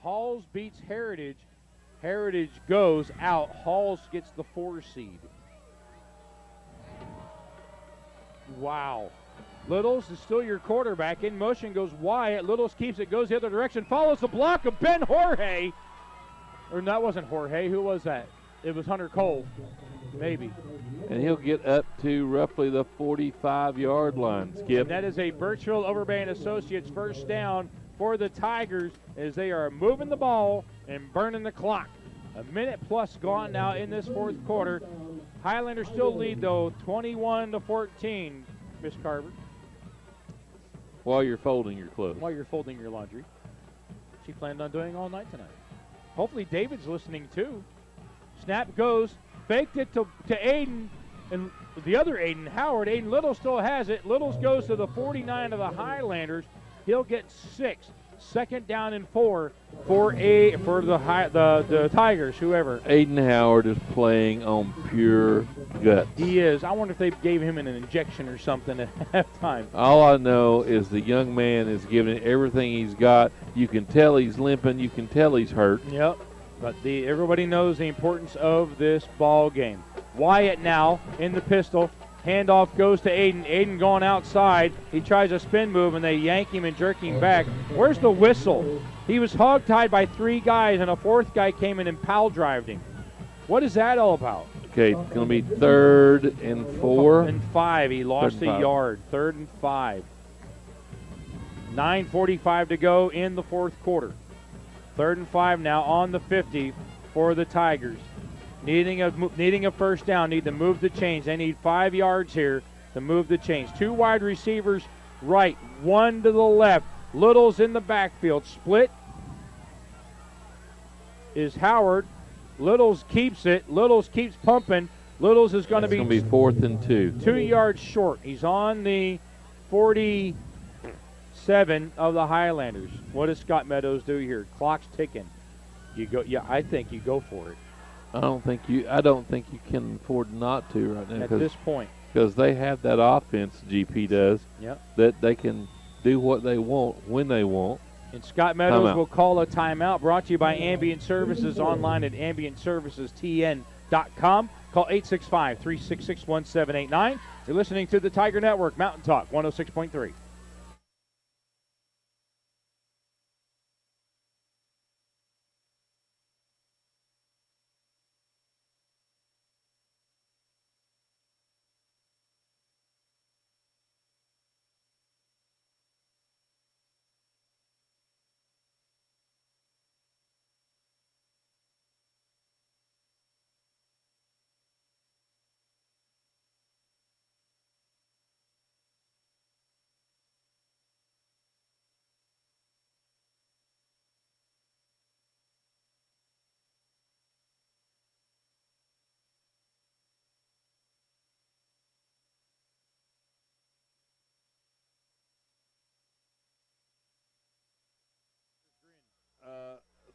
Halls beats Heritage. Heritage goes out. Halls gets the 4 seed. Wow. Littles is still your quarterback. In motion goes Wyatt. Littles keeps it, goes the other direction, follows the block of Ben Jorge. Or that wasn't Jorge. Who was that? It was Hunter Cole. Maybe. And he'll get up to roughly the 45-yard line, Skip. And that is a Birchville Overbay and Associates first down for the Tigers as they are moving the ball and burning the clock. A minute plus gone now in this fourth quarter. Highlanders still lead, though, 21 to 14, Miss Carver. While you're folding your clothes. While you're folding your laundry. She planned on doing all night tonight. Hopefully David's listening, too. Snap goes, faked it to Aiden, and the other Aiden, Howard. Aiden Little still has it. Littles goes to the 49 of the Highlanders. He'll get 6. Second down and 4 for the Tigers, whoever. Aiden Howard is playing on pure guts. He is. I wonder if they gave him an injection or something at halftime. All I know is the young man is giving it everything he's got. You can tell he's limping. You can tell he's hurt. Yep. But everybody knows the importance of this ball game. Wyatt now in the pistol. Handoff goes to Aiden. Aiden going outside. He tries a spin move, and they yank him and jerk him back. Where's the whistle? He was hog-tied by 3 guys, and a 4th guy came in and pile-drived him. What is that all about? Okay, it's going to be 3rd and 4. And 5. He lost a yard. 3rd and 5. 9:45 to go in the fourth quarter. 3rd and 5 now on the 50 for the Tigers. Needing a first down, need to move the chains. They need 5 yards here to move the chains. 2 wide receivers right, 1 to the left. Littles in the backfield. Split is Howard. Littles keeps it. Littles keeps pumping. Littles is going to be 4th and 2. 2 yards short. He's on the 47 of the Highlanders. What does Scott Meadows do here? Clock's ticking. You go. Yeah, I think you go for it. I don't think you can afford not to right now At this point. Because they have that offense, GP does. Yep. That they can do what they want when they want. And Scott Meadows will call a timeout. Brought to you by Ambient Services, online at ambientservicestn.com. Call 865-366-1789. You're listening to the Tiger Network, Mountain Talk 106.3.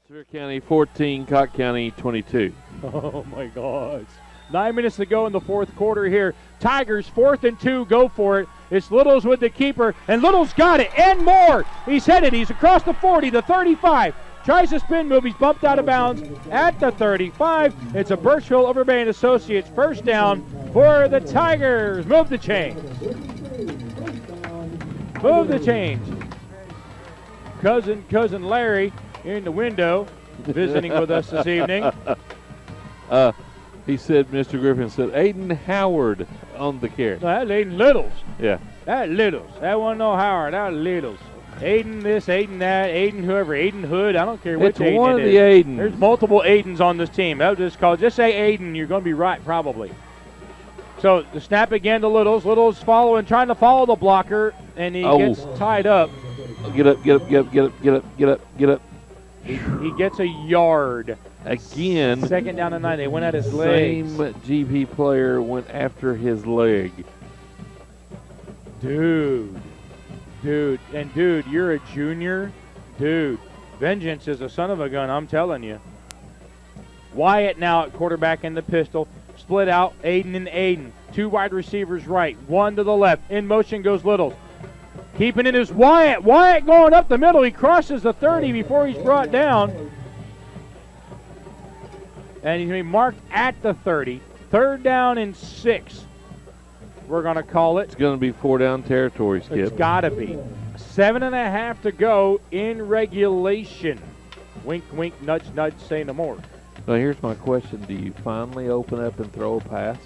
Sevier County 14, Cott County 22. Oh, my gosh. 9 minutes to go in the fourth quarter here. Tigers, 4th and 2, go for it. It's Littles with the keeper, and Littles got it, and more. He's headed. He's across the 40, the 35. Tries a spin move. He's bumped out of bounds at the 35. It's a Birchville Overbay and Associates first down for the Tigers. Move the chains. Move the chains. Cousin Larry in the window visiting with us this evening. He said, Mr. Griffin said, Aiden Howard on the carry. That's Aiden Littles. Yeah. That Littles. That wasn't no Howard. That was Littles. Aiden this, Aiden that, Aiden whoever, Aiden Hood. I don't care which It's Aiden one it of the is. Aidens. There's multiple Aidens on this team. That was just called. Just say Aiden. You're going to be right, probably. So the snap again to Littles. Littles trying to follow the blocker, and he gets tied up. Get up, get up, get up, get up, get up, get up, get up. He gets a yard. Again. 2nd down and 9. They went at his legs. Same GP player went after his leg. Dude, you're a junior. Dude, vengeance is a son of a gun, I'm telling you. Wyatt now at quarterback in the pistol. Split out, Aiden and Aiden. 2 wide receivers right, 1 to the left. In motion goes Littles. Keeping it is Wyatt. Wyatt going up the middle. He crosses the 30 before he's brought down. And he's going to be marked at the 30. 3rd down and 6. We're going to call it. It's going to be 4-down territory, Skip. It's got to be. 7.5 to go in regulation. Wink, wink, nudge, nudge, say no more. Now here's my question: do you finally open up and throw a pass?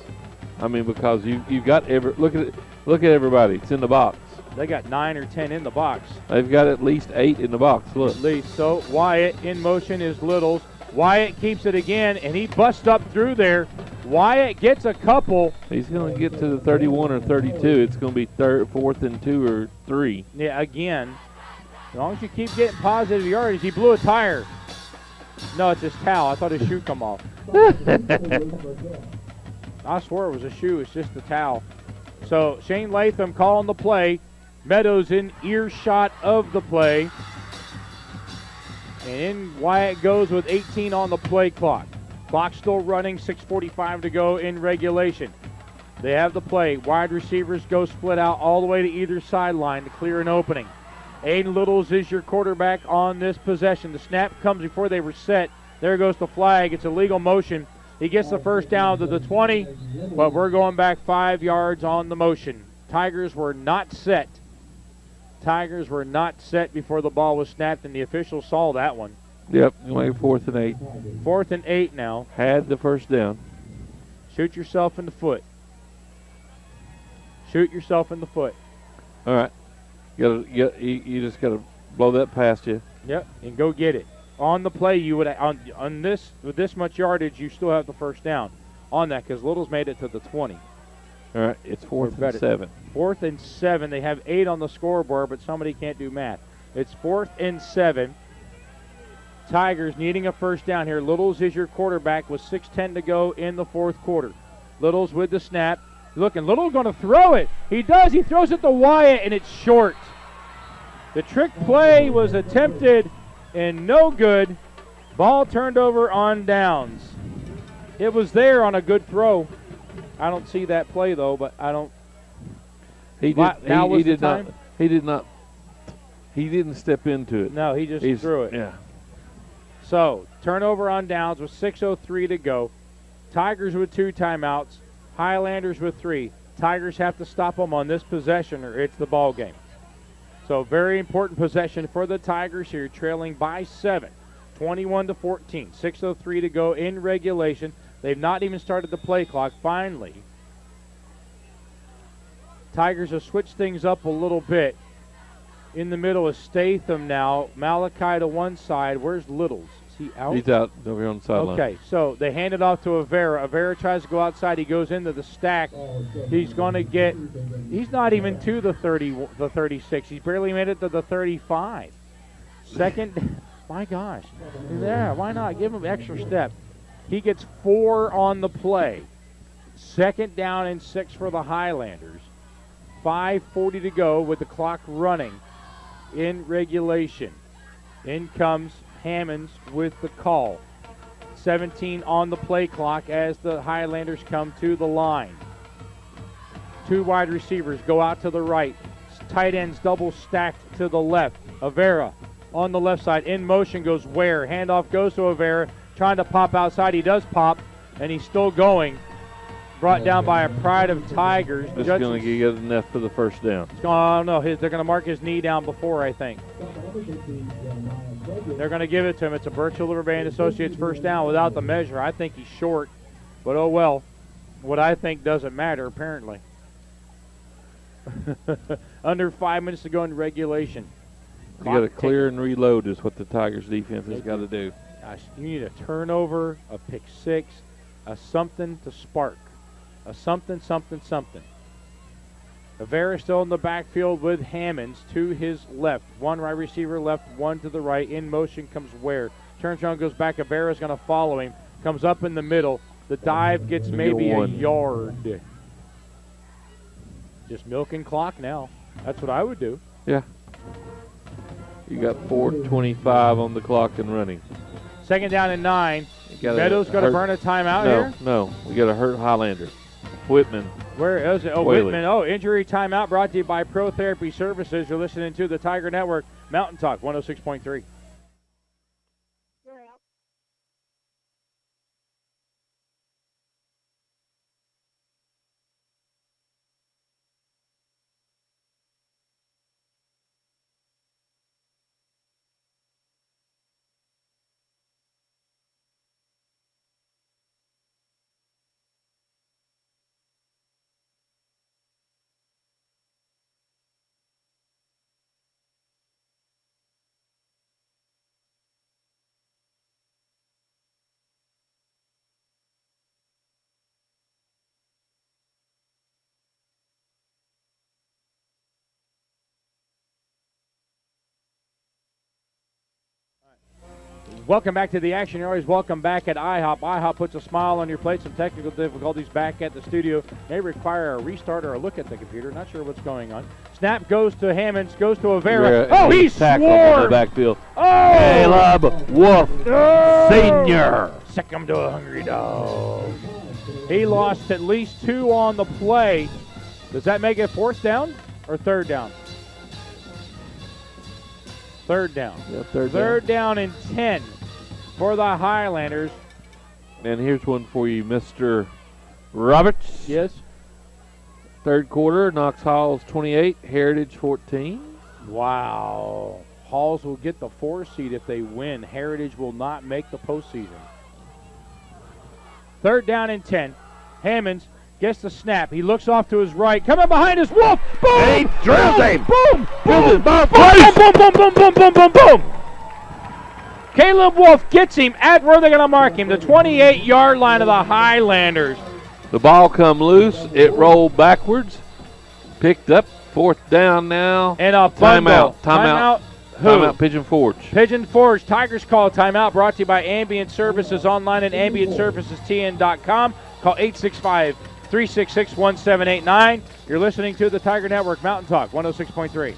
I mean, because you've got look at everybody. It's in the box. They got 9 or 10 in the box. They've got at least 8 in the box. Look. At least. So Wyatt in motion is Littles. Wyatt keeps it again, and he busts up through there. Wyatt gets a couple. He's going to get to the 31 or 32. It's going to be 4th and 2 or 3. Yeah, again. As long as you keep getting positive yardage. He blew a tire. No, it's his towel. I thought his shoe come off. I swear it was a shoe. It's just a towel. So Shane Latham calling the play. Meadows in earshot of the play. And in Wyatt goes with 18 on the play clock. Clock still running, 6:45 to go in regulation. They have the play. Wide receivers go split out all the way to either sideline to clear an opening. Aiden Littles is your quarterback on this possession. The snap comes before they were set. There goes the flag. It's a legal motion. He gets the first down to the 20, but we're going back 5 yards on the motion. Tigers were not set. Tigers were not set before the ball was snapped, and the officials saw that one. Yep, going 4th and 8. 4th and 8 now. Had the first down. Shoot yourself in the foot. Shoot yourself in the foot. All right. You just got to blow that past you. Yep, and go get it. On the play, you would on this with this much yardage, you still have the first down on that because Littles made it to the 20. All right, it's 4th and 7. 4th and 7. They have 8 on the scoreboard, but somebody can't do math. It's 4th and 7. Tigers needing a first down here. Littles is your quarterback with 6:10 to go in the 4th quarter. Littles with the snap. Looking, Little's going to throw it. He does. He throws it to Wyatt, and it's short. The trick play was attempted and no good. Ball turned over on downs. It was there on a good throw. I don't see that play, though, but I don't. He didn't step into it. No, he just threw it. Yeah. So, turnover on downs with 6:03 to go. Tigers with 2 timeouts. Highlanders with 3. Tigers have to stop them on this possession or it's the ball game. So, very important possession for the Tigers here, trailing by 7, 21-14. 6:03 to go in regulation. They've not even started the play clock. Finally, Tigers have switched things up a little bit. In the middle is Statham now. Malachi to one side. Where's Littles? Is he out? He's out over here on the sideline. Okay, so they hand it off to Avera. Avera tries to go outside. He goes into the stack. He's going to get – he's not even to the 36. He's barely made it to the 35. Second – my gosh. Yeah, why not? Give him an extra step. He gets 4 on the play. 2nd down and 6 for the Highlanders. 5:40 to go with the clock running in regulation. In comes Hammonds with the call. 17 on the play clock as the Highlanders come to the line. 2 wide receivers go out to the right. Tight ends double stacked to the left. Avera on the left side. In motion goes Ware. Handoff goes to Avera. Trying to pop outside. He does pop, and he's still going. Brought down by a Pride of Tigers. It's going to get enough for the first down. Oh, no, they're going to mark his knee down before, I think. They're going to give it to him. It's a Berkshire Liver Band Associates first down without the measure. I think he's short, but oh well. What I think doesn't matter, apparently. Under 5 minutes to go in regulation. You got to clear and reload is what the Tigers defense has got to do. Gosh, you need a turnover, a pick six, a something to spark, a something. Avera still in the backfield with Hammonds to his left. One right receiver left, one to the right. In motion comes Ware. Turns around, goes back. Avera's going to follow him. Comes up in the middle. The dive gets maybe a yard. Just milking clock now. That's what I would do. Yeah. You got 4:25 on the clock and running. Second down and 9. Meadows going to burn a timeout here? No. We got to hurt Highlander. Whitman. Where is it? Oh, Whaley. Whitman. Oh, injury timeout brought to you by Pro Therapy Services. You're listening to the Tiger Network, Mountain Talk 106.3. Welcome back to the action. You're always welcome back at IHOP. IHOP puts a smile on your plate. Some technical difficulties back at the studio may require a restart or a look at the computer. Not sure what's going on. Snap goes to Hammonds, goes to Avera. Oh, he tackled in the swarmed! backfield. Oh! Caleb Wolf, Senior. Sick him to a hungry dog. He lost at least 2 on the play. Does that make it 4th down or 3rd down? 3rd down. Yeah, third Third down and 10 for the Highlanders. And here's one for you, Mr. Roberts. Yes. Third quarter, Knox Halls 28, Heritage 14. Wow. Halls will get the 4 seed if they win. Heritage will not make the postseason. 3rd down and 10. Hammonds gets the snap. He looks off to his right. Coming behind is Wolf. Boom! He drills him. Boom! Boom! Boom! Boom! Boom! Caleb Wolf gets him at where they're going to mark him, the 28-yard line of the Highlanders. The ball come loose. It rolled backwards. Picked up. 4th down now. And a bundle. Timeout. Who? Timeout, Pigeon Forge. Pigeon Forge. Tigers call timeout, brought to you by Ambient Services, online at ambientservicestn.com. Call 865-366-1789. You're listening to the Tiger Network, Mountain Talk 106.3.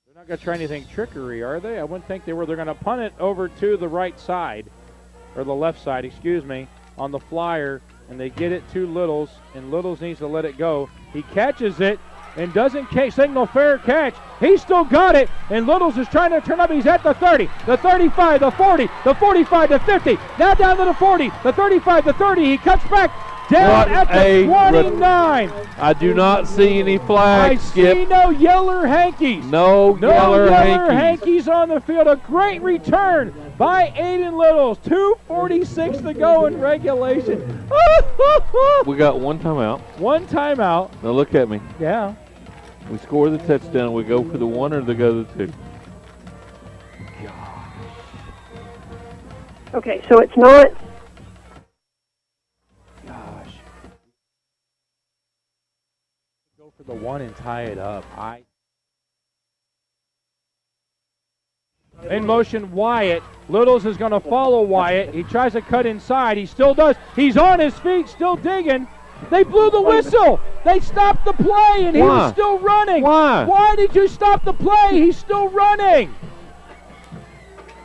They're not going to try anything trickery, are they? I wouldn't think they were. They're going to punt it over to the right side, or the left side, excuse me, on the flyer, and they get it to Littles, and Littles needs to let it go. He catches it and doesn't signal fair catch. He's still got it, and Littles is trying to turn up. He's at the 30, the 35, the 40, the 45, the 50, now down to the 40, the 35, the 30. He cuts back down at the 29. I do not see any flags, Skip. I see no yeller hankies. No yeller hankies on the field. A great return by Aiden Littles. 2:46 to go in regulation. We got one timeout. One timeout. Now look at me. Yeah. We score the touchdown. We go for the 1 or they go to the 2. Okay, so it's not. Go for the one and tie it up. In motion, Wyatt. Littles is going to follow Wyatt. He tries to cut inside. He still does. He's on his feet, still digging. They blew the whistle. They stopped the play, and he was still running. Why? Why did you stop the play? He's still running.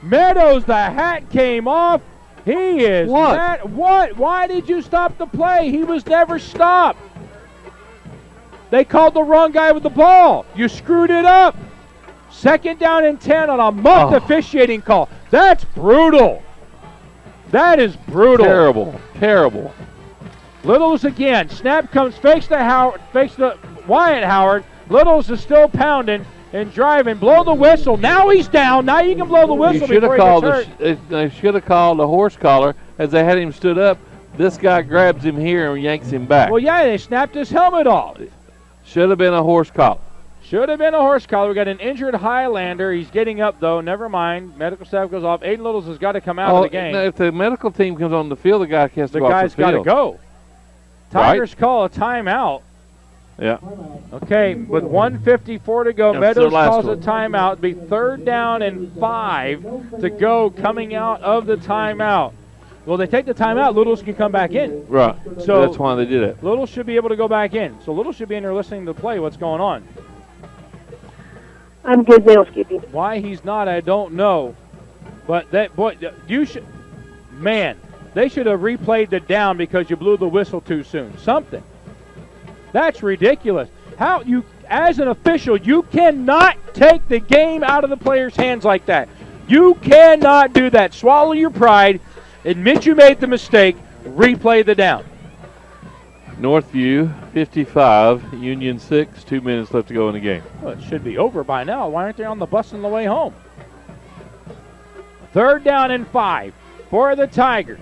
Meadows, the hat came off. He is What? What? Why did you stop the play? He was never stopped. They called the wrong guy with the ball. You screwed it up. 2nd down and 10 on a muffed officiating call. That's brutal. That is brutal. Terrible. Terrible. Littles again. Snap comes, fakes the Wyatt Howard. Littles is still pounding and driving. Blow the whistle. Now he's down. Now you can blow the whistle before he gets hurt. They should have called a horse collar as they had him stood up. This guy grabs him here and yanks him back. Well, yeah, they snapped his helmet off. Should have been a horse collar. Should have been a horse collar. We got an injured Highlander. He's getting up, though. Never mind. Medical staff goes off. Aiden Littles has got to come out of the game. If the medical team comes on the field, the guy has to go off the guy's got to field. go. Tigers call a timeout. Yeah. Okay, with 1:54 to go, That's Meadows their last calls a one. timeout. It'll be 3rd down and 5 to go coming out of the timeout. Well, they take the timeout, Littles can come back in. Right. So that's why they did it. Littles should be able to go back in. So Littles should be in there listening to the play. What's going on? I'm good now, Skippy. Why he's not, I don't know. But that boy, you should, man, they should have replayed the down because you blew the whistle too soon. Something. That's ridiculous. How you, as an official, you cannot take the game out of the player's hands like that. You cannot do that. Swallow your pride. Admit you made the mistake. Replay the down. Northview 55, Union 6, 2 minutes left to go in the game. Well, it should be over by now. Why aren't they on the bus on the way home? 3rd down and 5 for the Tigers.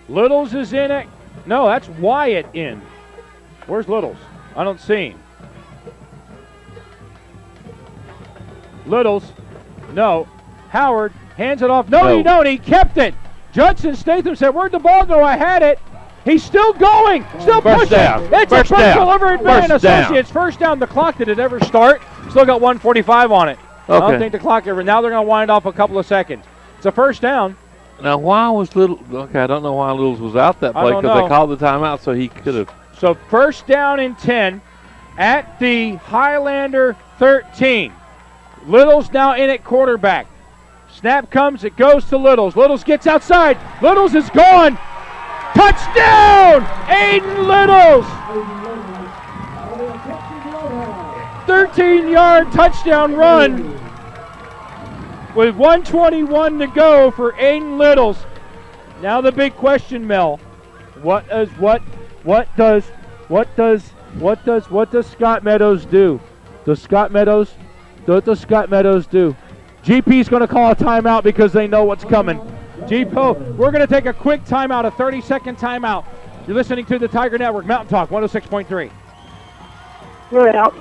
Littles is in it. No, that's Wyatt in. Where's Littles? I don't see him. Littles. No. Howard hands it off. No, you don't. He kept it. Judson Statham said, where'd the ball go? I had it. He's still going. Still First pushing. down. It's First a push down. delivered by an First down. Associates. First down. The clock, did it ever start? Still got 1:45 on it. I don't Okay. think the clock ever. Now they're going to wind off a couple of seconds. It's a first down. Now, why was Little? Okay, I don't know why Littles was out that I play don't because know. they called the timeout so he could have. So 1st down and 10 at the Highlander 13. Littles now in at quarterback. Snap comes, it goes to Littles. Littles gets outside. Littles is gone. Touchdown! Aiden Littles! 13-yard touchdown run with 1:21 to go for Aiden Littles. Now the big question, Mel. What does Scott Meadows do? What does Scott Meadows do? GP's going to call a timeout because they know what's coming. We're going to take a quick timeout, a 30-second timeout. You're listening to the Tiger Network, Mountain Talk 106.3. You're out.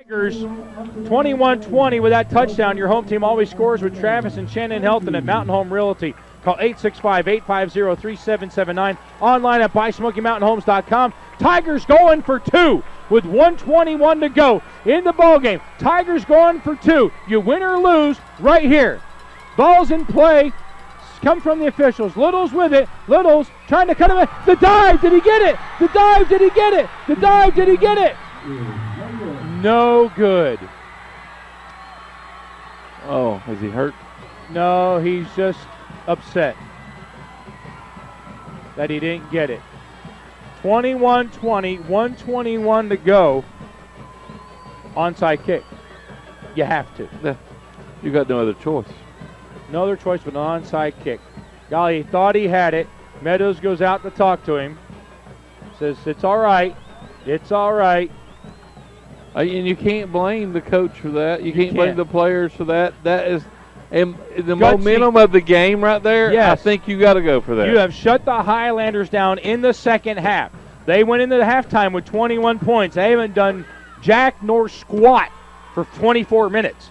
Tigers 21-20 with that touchdown. Your home team always scores with Travis and Shannon Helton at Mountain Home Realty. Call 865-850-3779. Online at buysmokymountainhomes.com. Tigers going for 2 with 1:21 to go in the ballgame. Tigers going for 2. You win or lose right here. Ball's in play. Come from the officials. Littles with it. Littles trying to cut him in. The dive. Did he get it? The dive. Did he get it? The dive. Did he get it? No good. Oh, is he hurt? No, he's just upset that he didn't get it. 21-20, 1:21 to go. Onside kick. You have to. Yeah. You got no other choice. No other choice but an onside kick. Golly, he thought he had it. Meadows goes out to talk to him. Says, it's all right. It's all right. And you can't blame the coach for that. You can't blame the players for that. That is and the Gutsy. momentum of the game right there. Yes. I think you got to go for that. You have shut the Highlanders down in the second half. They went into the halftime with 21 points. They haven't done jack nor squat for 24 minutes.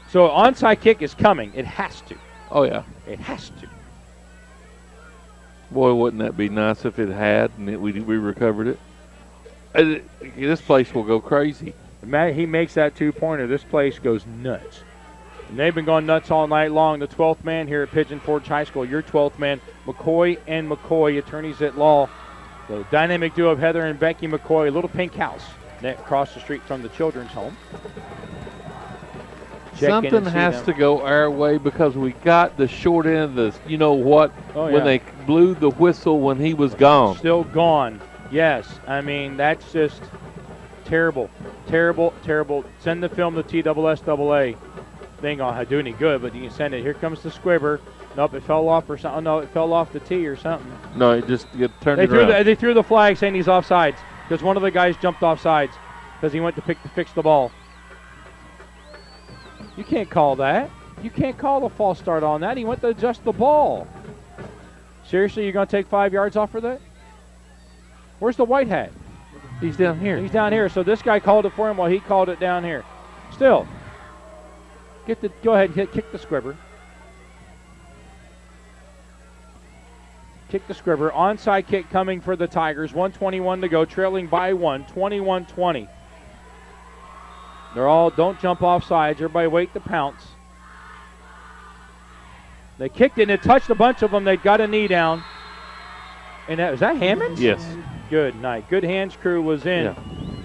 So onside kick is coming. It has to. Oh, yeah. It has to. Boy, wouldn't that be nice if it had and we recovered it. This place will go crazy. He makes that two-pointer. This place goes nuts. And they've been going nuts all night long. The 12th man here at Pigeon Forge High School, your 12th man, McCoy and McCoy, attorneys at law. The dynamic duo of Heather and Becky McCoy, Little Pink House, across the street from the children's home. Something has to go our way because we got the short end of this. You know what? When they blew the whistle when he was gone. Still gone. Yes. I mean, that's just terrible. Terrible, terrible. Send the film to TSSAA. They ain't going to do any good, but you can send it. Here comes the squibber. Nope, it fell off or something. Oh, no, it fell off the tee or something. No, it just turned it around. They threw the flag saying he's offsides because one of the guys jumped offsides because he went to fix the ball. You can't call that. You can't call the false start on that. He went to adjust the ball. Seriously, you're going to take 5 yards off for that? Where's the white hat? He's down here. He's down here. So this guy called it for him while he called it down here. Still, go ahead and kick the squibber. Kick the squibber. Onside kick coming for the Tigers. 1:21 to go, trailing by 1, 21-20. They're all, don't jump off sides. Everybody wait to pounce. They kicked it and it touched a bunch of them. They got a knee down. And was that Hammonds? Yes. Good night. Good hands crew was in. Yeah.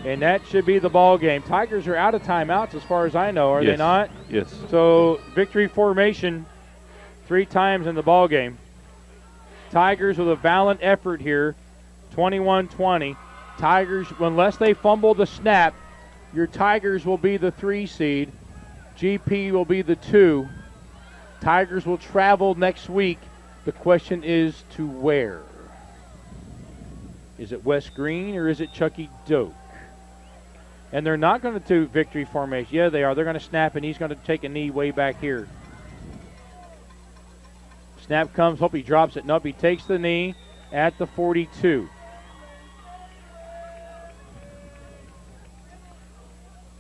And that should be the ball game. Tigers are out of timeouts as far as I know, are they not? Yes. So victory formation 3 times in the ball game. Tigers with a valiant effort here, 21-20. Tigers, unless they fumble the snap, your Tigers will be the 3 seed. GP will be the 2. Tigers will travel next week. The question is to where? Is it West Green or is it Chucky Doak? And they're not going to do victory formation. Yeah, they are. They're going to snap, and he's going to take a knee way back here. Snap comes. Hope he drops it. Nope, he takes the knee at the 42.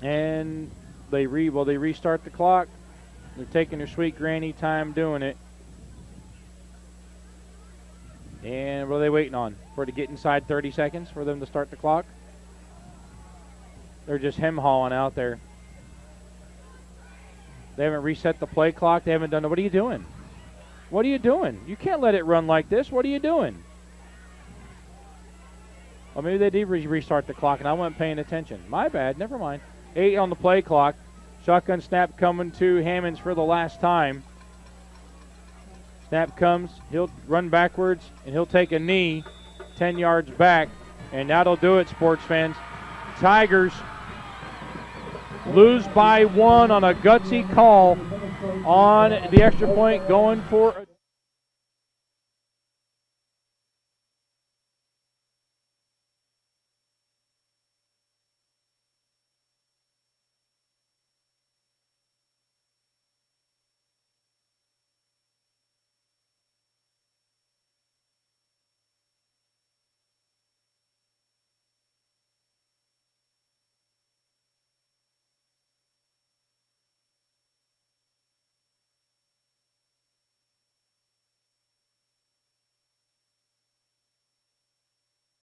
And they restart the clock. They're taking their sweet granny time doing it. And what are they waiting on? For it to get inside 30 seconds for them to start the clock? They're just hem-hauling out there. They haven't reset the play clock. They haven't done it. What are you doing? What are you doing? You can't let it run like this. What are you doing? Well, maybe they did restart the clock, and I wasn't paying attention. My bad. Never mind. 8 on the play clock. Shotgun snap coming to Hammonds for the last time. Snap comes. He'll run backwards, and he'll take a knee 10 yards back, and that'll do it, sports fans. Tigers lose by 1 on a gutsy call on the extra point, going for a